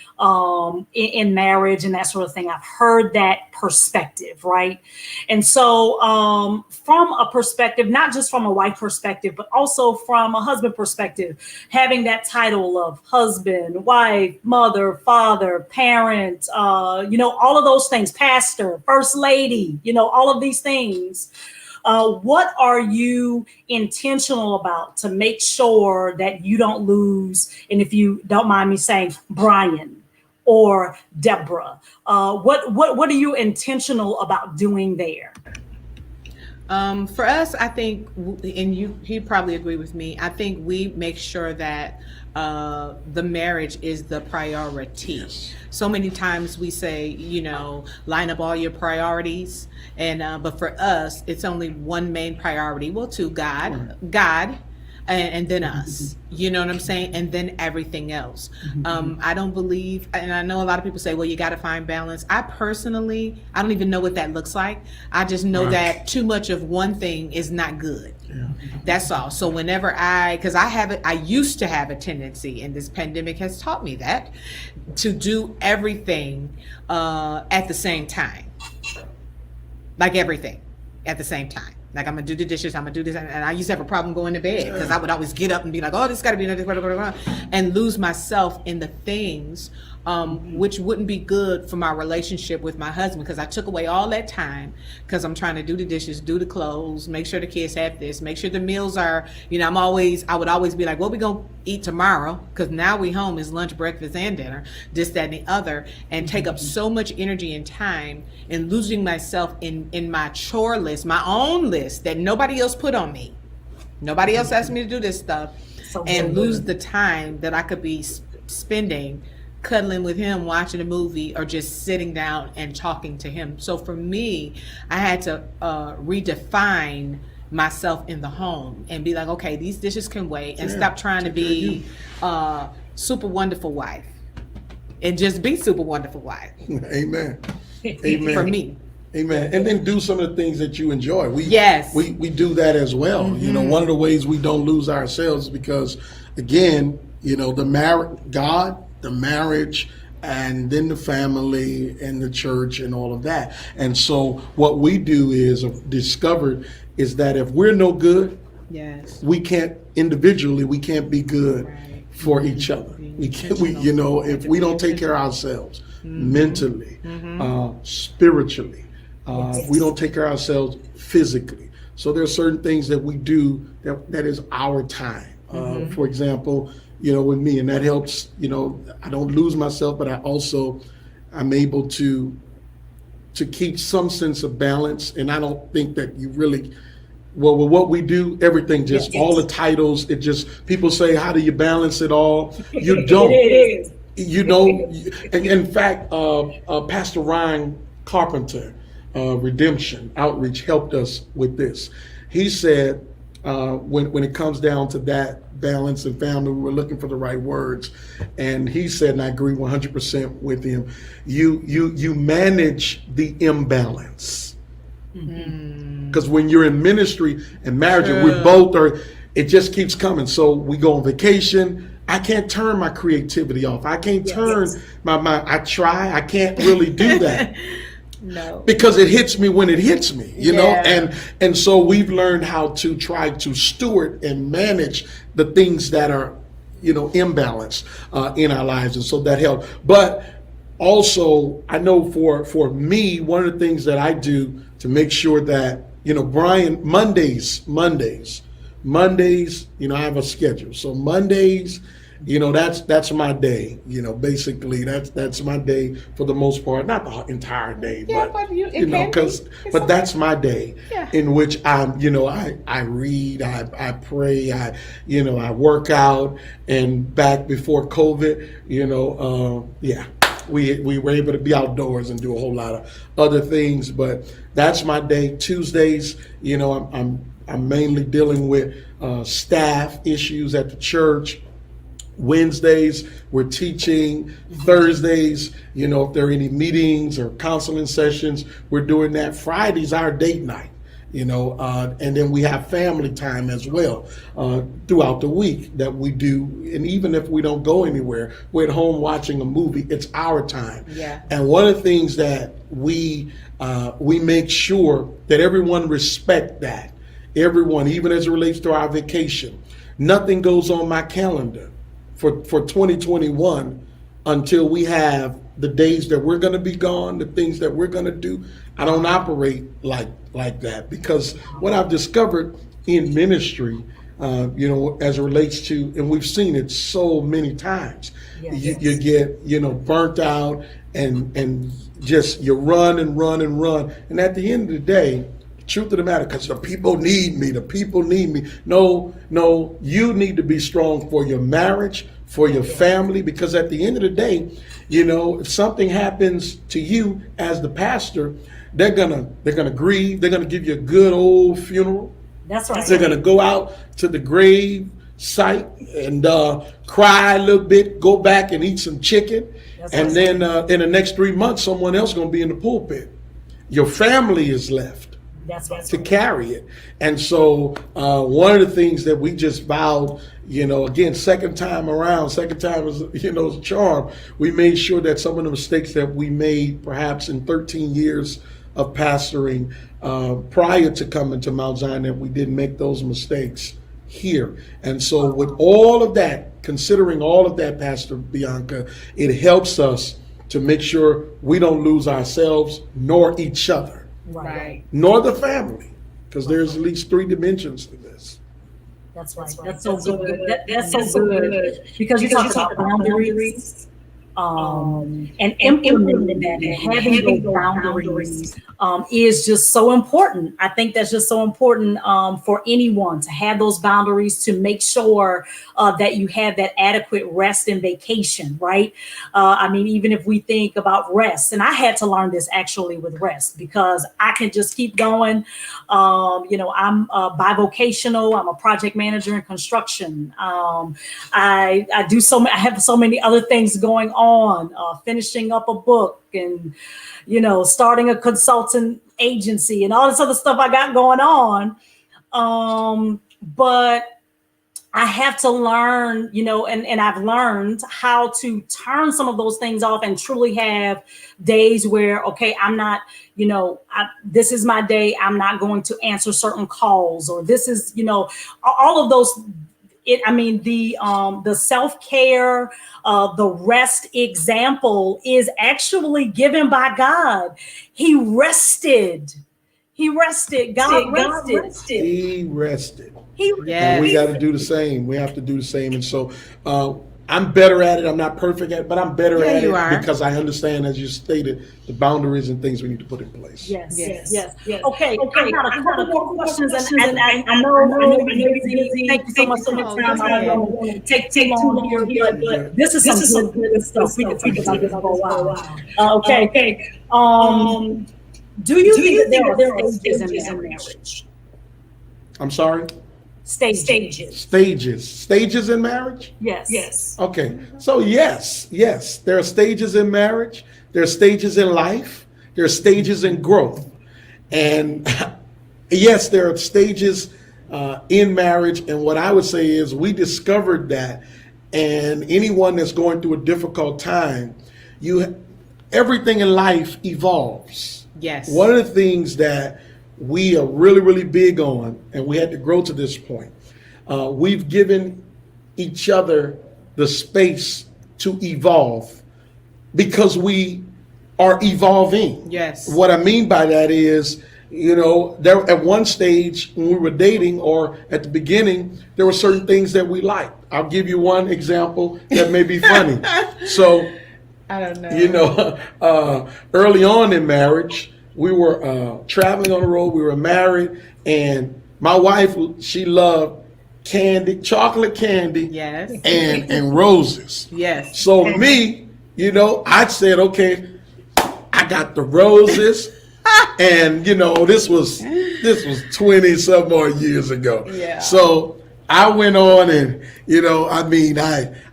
in marriage and that sort of thing. I've heard that perspective, right? And so from a perspective, not just from a wife perspective, but also from a husband perspective, having that title of husband, wife, mother, father, parent, all of those things, pastor, first lady, all of these things. What are you intentional about to make sure that you don't lose? And if you don't mind me saying, Bryan or Debra, what are you intentional about doing there? For us, I think, and he probably agree with me, I think we make sure that the marriage is the priority. Yes. So many times we say, line up all your priorities, and but for us, it's only one main priority. Well, two, God, and then us. You know what I'm saying? And then everything else. I don't believe, and I know a lot of people say, well, you got to find balance. I don't even know what that looks like. I just know that too much of one thing is not good. Yeah. That's all. So whenever because I used to have a tendency, and this pandemic has taught me that, to do everything at the same time. Like everything at the same time. Like, I'm gonna do the dishes, I'm gonna do this, and I used to have a problem going to bed because I would always get up and be like, oh, this gotta be another, and lose myself in the things which wouldn't be good for my relationship with my husband, because I took away all that time because I'm trying to do the dishes, do the clothes, make sure the kids have this, make sure the meals are, I would always be like, what we gonna eat tomorrow? Because now we home is lunch, breakfast, and dinner, this, that, and the other, and take up so much energy and time, and losing myself in my chore list, my own list that nobody else put on me. Nobody else asked me to do this stuff, and lose the time that I could be spending cuddling with him, watching a movie, or just sitting down and talking to him. So for me, I had to redefine myself in the home and be like, okay, these dishes can wait, and stop trying to be super wonderful wife, and just be super wonderful wife. Amen. Amen. For me. Amen. And then do some of the things that you enjoy. We do that as well. One of the ways we don't lose ourselves is because, again, the marriage, and then the family and the church and all of that. And so what we do is discovered is that if we're no good, we can't individually, we can't be good for each other. If we don't take care of ourselves mentally, spiritually, if we don't take care of ourselves physically. So there are certain things that we do that is our time. For example, with me, and that helps, I don't lose myself, but I'm able to keep some sense of balance. And I don't think that you really, with what we do, everything just, all the titles, people say, how do you balance it all? You don't. It is. In fact, Pastor Ryan Carpenter, Redemption Outreach, helped us with this. He said, when it comes down to that balance and family, we were looking for the right words, and he said, and I agree 100% with him, you manage the imbalance. Because when you're in ministry and marriage, and we both are, it just keeps coming. So we go on vacation. I can't turn my creativity off. I can't turn my mind. I try. I can't really do that. No. Because it hits me when it hits me, you know? And so we've learned how to try to steward and manage the things that are, you know, imbalanced in our lives. And so that helps. But also, I know for me, one of the things that I do to make sure that, you know, Bryan, Mondays, you know, I have a schedule. So Mondays, you know, that's my day. You know, basically that's my day for the most part. Not the entire day, but you know, but that's my day in which I'm, you know, I read, I pray, I work out. And back before COVID, you know, we were able to be outdoors and do a whole lot of other things. But that's my day. Tuesdays, you know, I'm mainly dealing with staff issues at the church. Wednesdays, we're teaching. Thursdays, you know, if there are any meetings or counseling sessions, we're doing that. Friday's our date night, you know, and then we have family time as well throughout the week that we do. And even if we don't go anywhere, we're at home watching a movie. It's our time. Yeah. And one of the things that we make sure that everyone respect that. Everyone, even as it relates to our vacation, nothing goes on my calendar for 2021 until we have the days that we're going to be gone, the things that we're going to do. I don't operate like that, because what I've discovered in ministry, you know, as it relates to, and we've seen it so many times, you get, you know, burnt out and just you run and run and run. And at the end of the day, truth of the matter, because the people need me. No, you need to be strong for your marriage, for your family, because at the end of the day, you know, if something happens to you as the pastor, they're gonna grieve. They're gonna give you a good old funeral. That's right. They're gonna go out to the grave site and cry a little bit, go back and eat some chicken, and then in the next 3 months, someone else is gonna be in the pulpit. Your family is left to carry it. And so one of the things that we just vowed, you know, again, second time is, you know, is a charm. We made sure that some of the mistakes that we made perhaps in 13 years of pastoring prior to coming to Mount Zion, that we didn't make those mistakes here. And so with all of that, considering all of that, Pastor Bianca, it helps us to make sure we don't lose ourselves nor each other. Right. Nor the family, because there's at least 3 dimensions to this. That's right. That's so good. That's so good. Because you talk about boundaries, and implementing that, and having those boundaries is just so important. I think that's just so important for anyone to have those boundaries, to make sure that you have that adequate rest and vacation, right? I mean, even if we think about rest, and I had to learn this actually with rest, because I can just keep going. You know, I'm bivocational. I'm a project manager in construction. I have so many other things going on, finishing up a book, and, you know, starting a consultant agency and all this other stuff I got going on. But I have to learn, you know, and I've learned how to turn some of those things off and truly have days where, okay, I'm not, you know, this is my day. I'm not going to answer certain calls, or this is, you know, all of those. The self-care, the rest example is actually given by God. He rested. God rested. He rested. Yeah. And we got to do the same. We have to do the same. And so I'm better at it. I'm not perfect at it, but I'm better at it because I understand, as you stated, the boundaries and things we need to put in place. Yes. Okay. I got a couple more questions, and I know you're busy. Thank you so much for your time. I don't want to take too long here, but this is some good stuff. We can talk about this for a while. Okay. Do you think that there are stages in marriage? I'm sorry? Stages in marriage? Yes. Okay. So yes, there are stages in marriage. There are stages in life. There are stages in growth. And yes, there are stages in marriage, and what I would say is we discovered that, and anyone that's going through a difficult time, everything in life evolves. Yes. One of the things that we are really, really big on, and we had to grow to this point, we've given each other the space to evolve because we are evolving. Yes. What I mean by that is, there at one stage when we were dating or at the beginning, there were certain things that we liked. I'll give you one example that may be funny. So, I don't know. Early on in marriage, we were traveling on the road. We were married, and my wife, she loved candy, chocolate candy, Yes. and roses. Yes. So me, I said, okay, I got the roses, and this was 20 some more years ago. Yeah. So I went on and,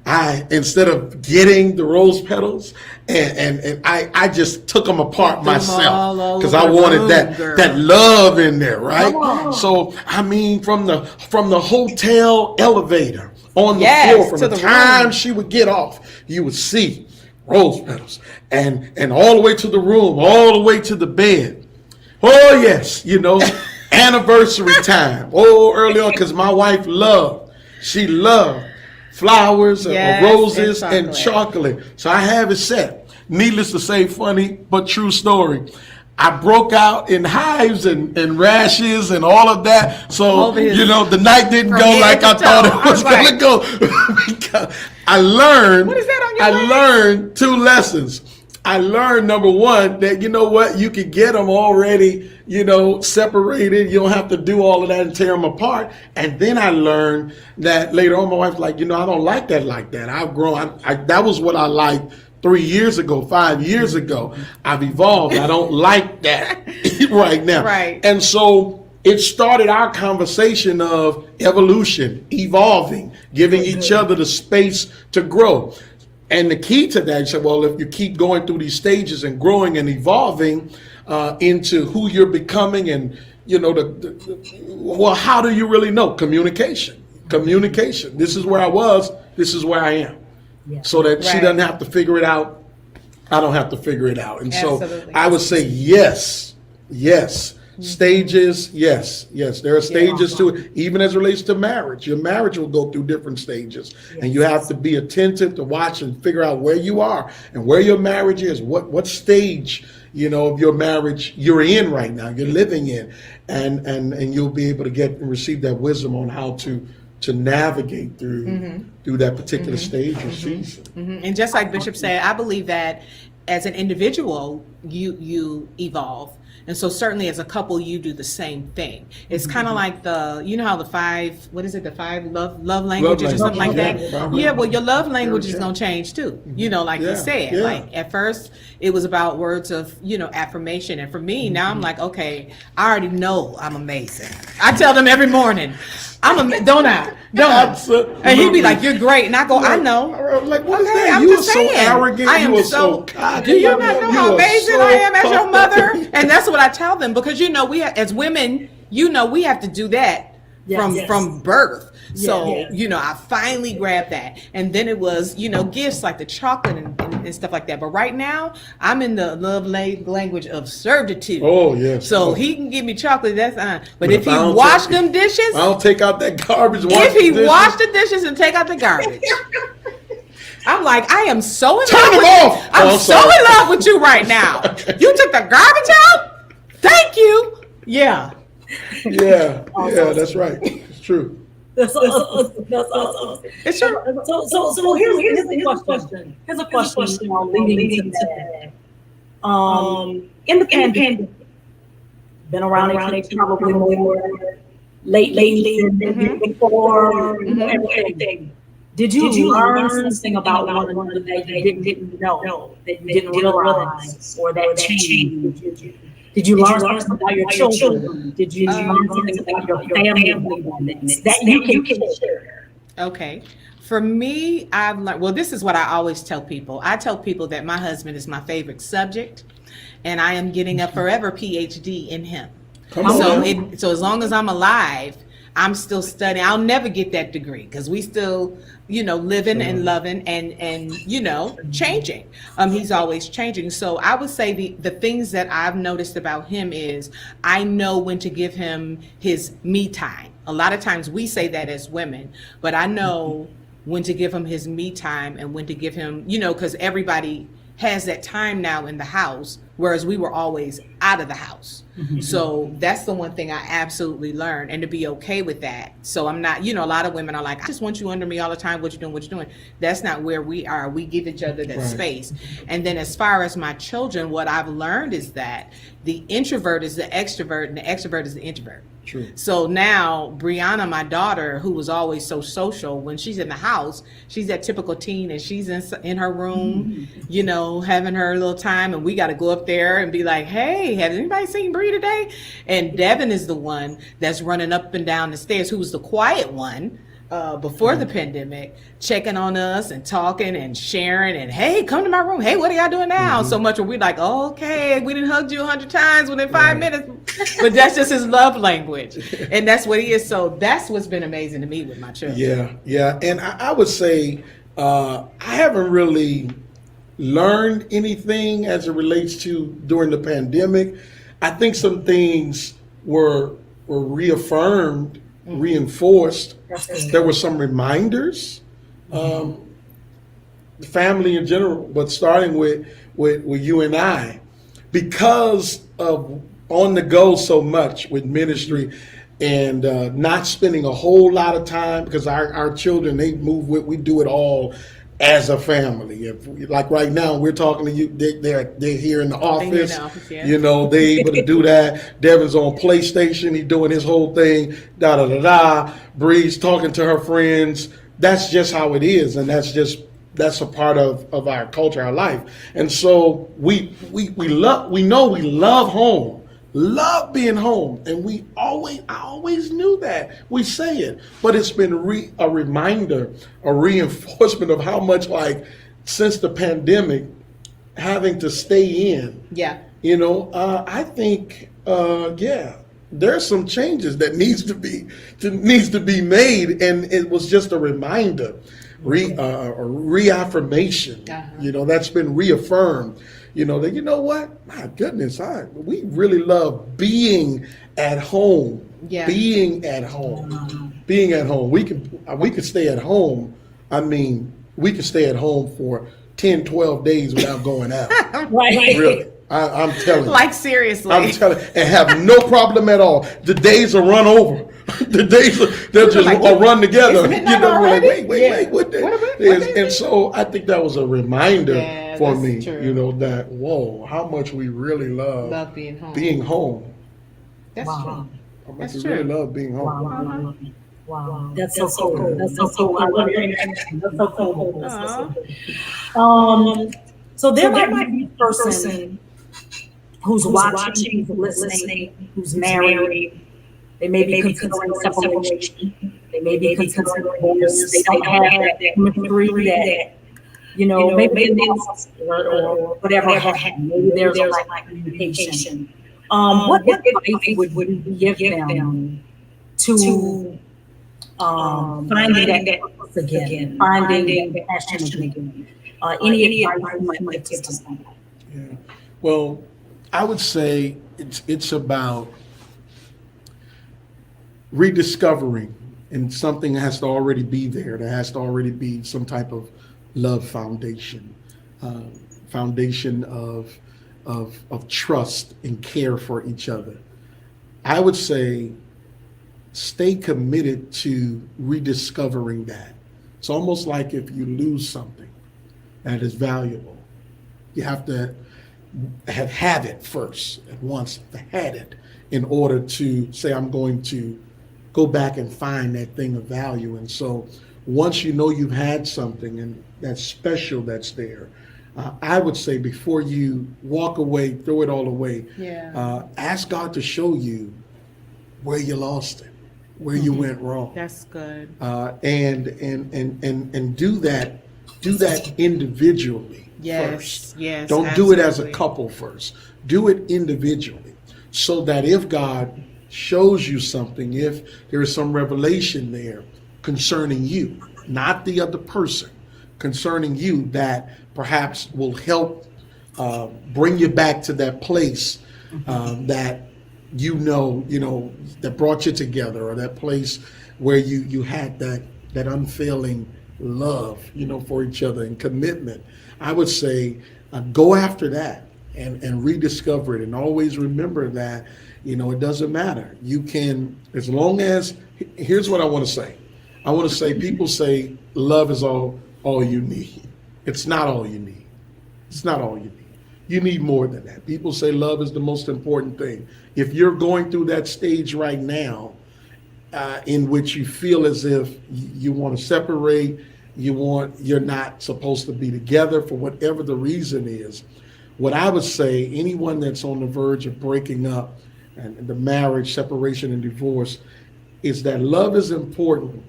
I instead of getting the rose petals and I just took them apart myself because I wanted that love in there, right? So from the hotel elevator on the floor, from the time she would get off, you would see rose petals and all the way to the room, all the way to the bed. Oh yes, anniversary time. Oh, early on, because my wife loved flowers, roses, and chocolate. So I have it set. Needless to say, funny but true story. I broke out in hives and rashes and all of that. So, the night didn't go like I thought it was going to go. Because I learned, what is that on your leg? learned 2 lessons. I learned, number one, that you could get them already, separated. You don't have to do all of that and tear them apart. And then I learned that later on, my wife's like, I don't like that like that. I've grown. That was what I liked 3 years ago, 5 years ago. I've evolved. I don't like that right now. Right. And so it started our conversation of evolution, evolving, giving each other the space to grow. And the key to that, you say, well, if you keep going through these stages and growing and evolving into who you're becoming, and how do you really know? Communication. This is where I was. This is where I am. Yeah. So that she doesn't have to figure it out. I don't have to figure it out. And Absolutely. So I would say yes. Stages, yes. There are stages to it, even as it relates to marriage. Your marriage will go through different stages, and you have to be attentive to watch and figure out where you are and where your marriage is, what stage of your marriage you're in right now, you're living in, and you'll be able to get and receive that wisdom on how to navigate through that particular stage or season. And just like Bishop said, I believe that as an individual, you evolve. And so certainly as a couple, you do the same thing. It's kind of like how the 5 love languages or something like that. Yeah, well, your love language is going to change too. Like you said, like at first it was about words of, affirmation. And for me, now I'm like, okay, I already know I'm amazing. I tell them every morning, don't I? And he'd be like, you're great. And I go, I know. I'm like, what is that? You are so arrogant. I am so cocky. Do you not know how amazing I am as your mother? And that's what I tell them, because as women, we have to do that from birth. So, I finally grabbed that. And then it was, gifts like the chocolate and stuff like that. But right now, I'm in the love language of servitude. Oh, yes. So he can give me chocolate, that's fine. But if he wash them dishes. I'll take out that garbage. If he wash the dishes and take out the garbage. I'm like, I am so in love with you. I'm so in love with you right now. You took the garbage out? Thank you. Yeah. Yeah, that's right. It's true. That's awesome. It's true. So here's a question. Here's a question leading to that. In the pandemic, been around probably more lately than before everything. Did you learn something about one another that you didn't know, that you didn't realize, or that changed you? Did you learn something about your children? Did you learn something about your family moments that you can share? Okay. For me, I've learned, well, this is what I always tell people. I tell people that my husband is my favorite subject, and I am getting a forever PhD in him. Come on So now. so as long as I'm alive, I'm still studying. I'll never get that degree because we still, living and loving and changing. He's always changing. So I would say the things that I've noticed about him is I know when to give him his me time. A lot of times we say that as women, but I know when to give him his me time and when to give him, because everybody has that time now in the house, whereas we were always out of the house. So that's the one thing I absolutely learned, and to be okay with that. So I'm not, a lot of women are like, I just want you under me all the time. What you doing? What you doing? That's not where we are. We give each other that Right. space. And then as far as my children, what I've learned is that the introvert is the extrovert and the extrovert is the introvert. True. So now Brianna, my daughter, who was always so social, when she's in the house, she's that typical teen and she's in her room, having her little time, and we got to go up there and be like, hey, has anybody seen Bri today? And Devin is the one that's running up and down the stairs, who was the quiet one before the pandemic, checking on us and talking and sharing and, hey, come to my room. Hey, what are y'all doing now? So much where we like, okay, we didn't hug you 100 times within 5 minutes. But that's just his love language. And that's what he is. So that's what's been amazing to me with my children. Yeah. And I would say I haven't really learned anything as it relates to during the pandemic. I think some things were reaffirmed, reinforced. There were some reminders, family in general, but starting with you and I, because of on the go so much with ministry and not spending a whole lot of time, because our children, they move with, we do it all as a family. Like right now, we're talking to you, they're here in the office. They able to do that. Devin's on PlayStation, he's doing his whole thing, Bree's talking to her friends. That's just how it is, and that's a part of our culture, our life. And so we love home. Love being home, and I always knew that. We say it, but it's been a reminder, a reinforcement of how much, like, since the pandemic, having to stay in. Yeah. I think, there's some changes that needs to be made, and it was just a reminder, a reaffirmation. That's been reaffirmed. That what? My goodness, we really love being at home. Yeah. Being at home. We could stay at home. I mean, we could stay at home for 10, 12 days without going out. Right. Really. I'm telling you. Like, seriously. I'm telling you, and have no problem at all. The days are run over. The days they'll just run together. Isn't it not already? Wait, what day? And so I think that was a reminder for me, true. that how much we really love being home. Being home. That's true. How much we really love being home. Wow. That's so cool. That's so cool. I love your interaction. That's so cool. That's so cool. So there might be a person who's watching, who's listening, who's married. They may be considering separation. They may be considering divorce. They don't have that chemistry that, maybe they lost or whatever happened. Maybe there's a lack of communication. What advice would you give them to finding that purpose again, finding that passion again? Any advice you might give to someone? Yeah. Well, I would say it's about rediscovering, and something has to already be there. There has to already be some type of love foundation, foundation of trust and care for each other. I would say stay committed to rediscovering that. It's almost like if you lose something that is valuable, you have to have it first, and once had it, in order to say, I'm going to go back and find that thing of value. And so once you've had something and that's special that's there, I would say before you walk away, throw it all away, ask God to show you where you lost it, where you went wrong. That's good. And do that individually first. Yes. Don't do it as a couple first. Do it individually. so that if God shows you something, if there is some revelation there concerning you, not the other person, concerning you, that perhaps will help bring you back to that place that that brought you together, or that place where you had that unfailing love, for each other, and commitment. I would say go after that and rediscover it, and always remember that it doesn't matter. You can, as long as, here's what I want to say. I want to say, people say love is all you need. It's not all you need. It's not all you need. You need more than that. People say love is the most important thing. If you're going through that stage right now, in which you feel as if you want to separate, you're not supposed to be together for whatever the reason is, what I would say, anyone that's on the verge of breaking up, and the marriage, separation, and divorce, is that love is important,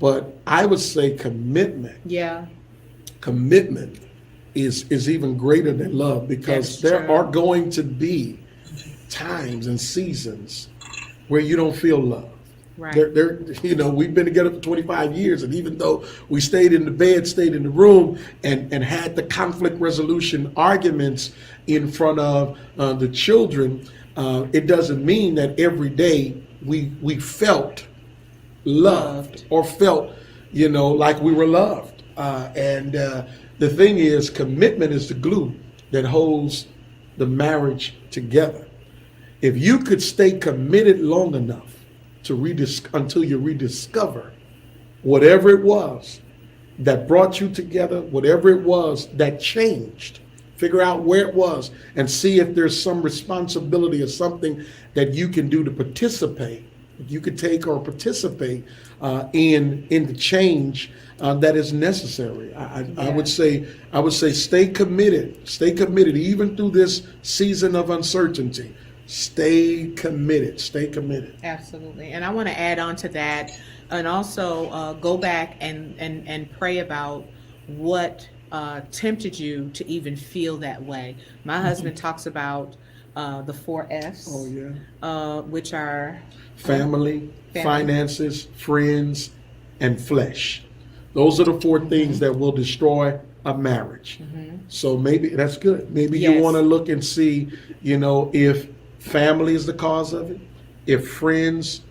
but I would say commitment. Yeah. Commitment is even greater than love, because there are going to be times and seasons where you don't feel love. Right. We've been together for 25 years, and even though we stayed in the bed, stayed in the room, and had the conflict resolution arguments in front of the children, it doesn't mean that every day we felt loved or felt, like we were loved. And the thing is, commitment is the glue that holds the marriage together. If you could stay committed long enough until you rediscover whatever it was that brought you together, whatever it was that changed, figure out where it was, and see if there's some responsibility or something that you can do to participate. You could take or participate in the change that is necessary. I would say stay committed even through this season of uncertainty. Stay committed. Absolutely. And I want to add on to that, and also go back and pray about what tempted you to even feel that way. My husband talks about the 4 F's. Oh, yeah. Which are family, finances, friends, and flesh. Those are the 4 things that will destroy a marriage. So maybe that's good. Maybe you want to look and see, if family is the cause of it, if friends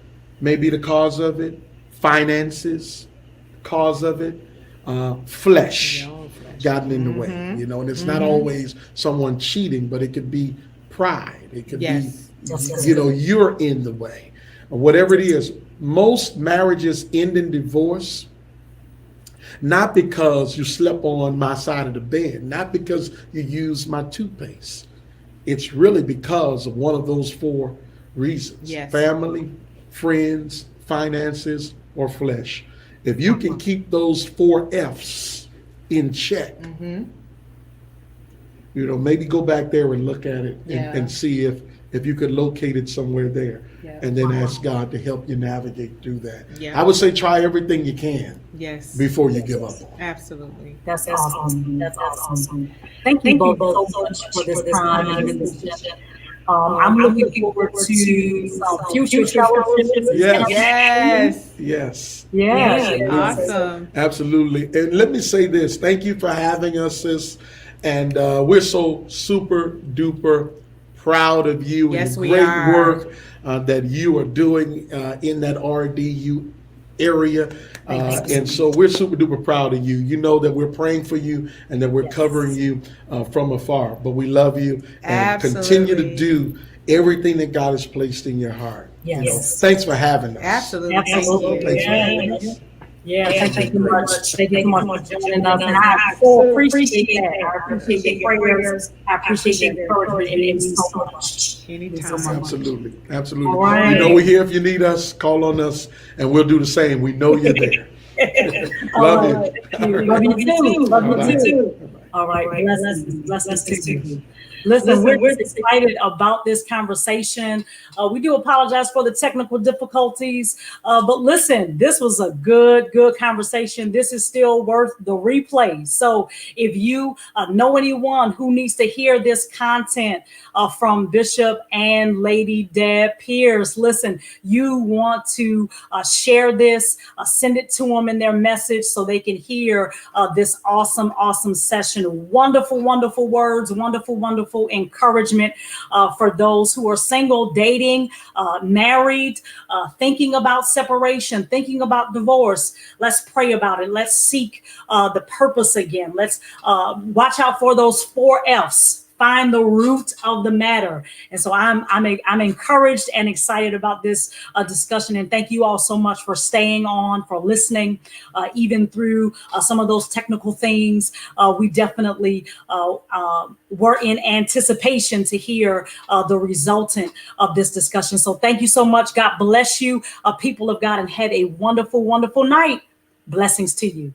may be the cause of it, finances, cause of it, flesh gotten in the way, and it's not always someone cheating, but it could be pride. It could be, you're in the way, or whatever it is. Most marriages end in divorce, not because you slept on my side of the bed, not because you used my toothpaste. It's really because of one of those 4 reasons. Family, friends, finances, or flesh. If you can keep those 4 F's in check, maybe go back there and look at it and see if you could locate it somewhere there, and then ask God to help you navigate through that. I would say try everything you can before you give up. Absolutely. That's awesome. That's awesome. Thank you both so much for this time and this discussion. I'm looking forward to some future fellowships. Yes. Awesome. Absolutely. And let me say this. Thank you for having us, sis. And we're so super duper proud of you and the great work that you are doing in that RDU area. And so we're super duper proud of you. You know that we're praying for you and that we're covering you from afar. But we love you and continue to do everything that God has placed in your heart. Thanks for having us. Absolutely. Thanks for having us. Thank you much. Thank you so much for joining us. And I so appreciate that. I appreciate your prayers. I appreciate your encouragement and so much. Anytime. Absolutely. Absolutely. All right. We're here if you need us. Call on us and we'll do the same. We know you're there. Love you. Love you too. Love you too. Bye-bye. All right, blessings to you. Listen, we're just excited about this conversation. We do apologize for the technical difficulties, but listen, this was a good conversation. This is still worth the replay. So if you know anyone who needs to hear this content from Bishop and Lady Deb Pierce, listen, you want to share this, send it to them in their message so they can hear this awesome session. Wonderful words, wonderful encouragement for those who are single, dating, married, thinking about separation, thinking about divorce. Let's pray about it. Let's seek the purpose again. Let's watch out for those 4 F's. Find the root of the matter. And so I'm encouraged and excited about this discussion. And thank you all so much for staying on, for listening, even through some of those technical things. We definitely were in anticipation to hear the resultant of this discussion. So thank you so much. God bless you, people of God, and have a wonderful night. Blessings to you.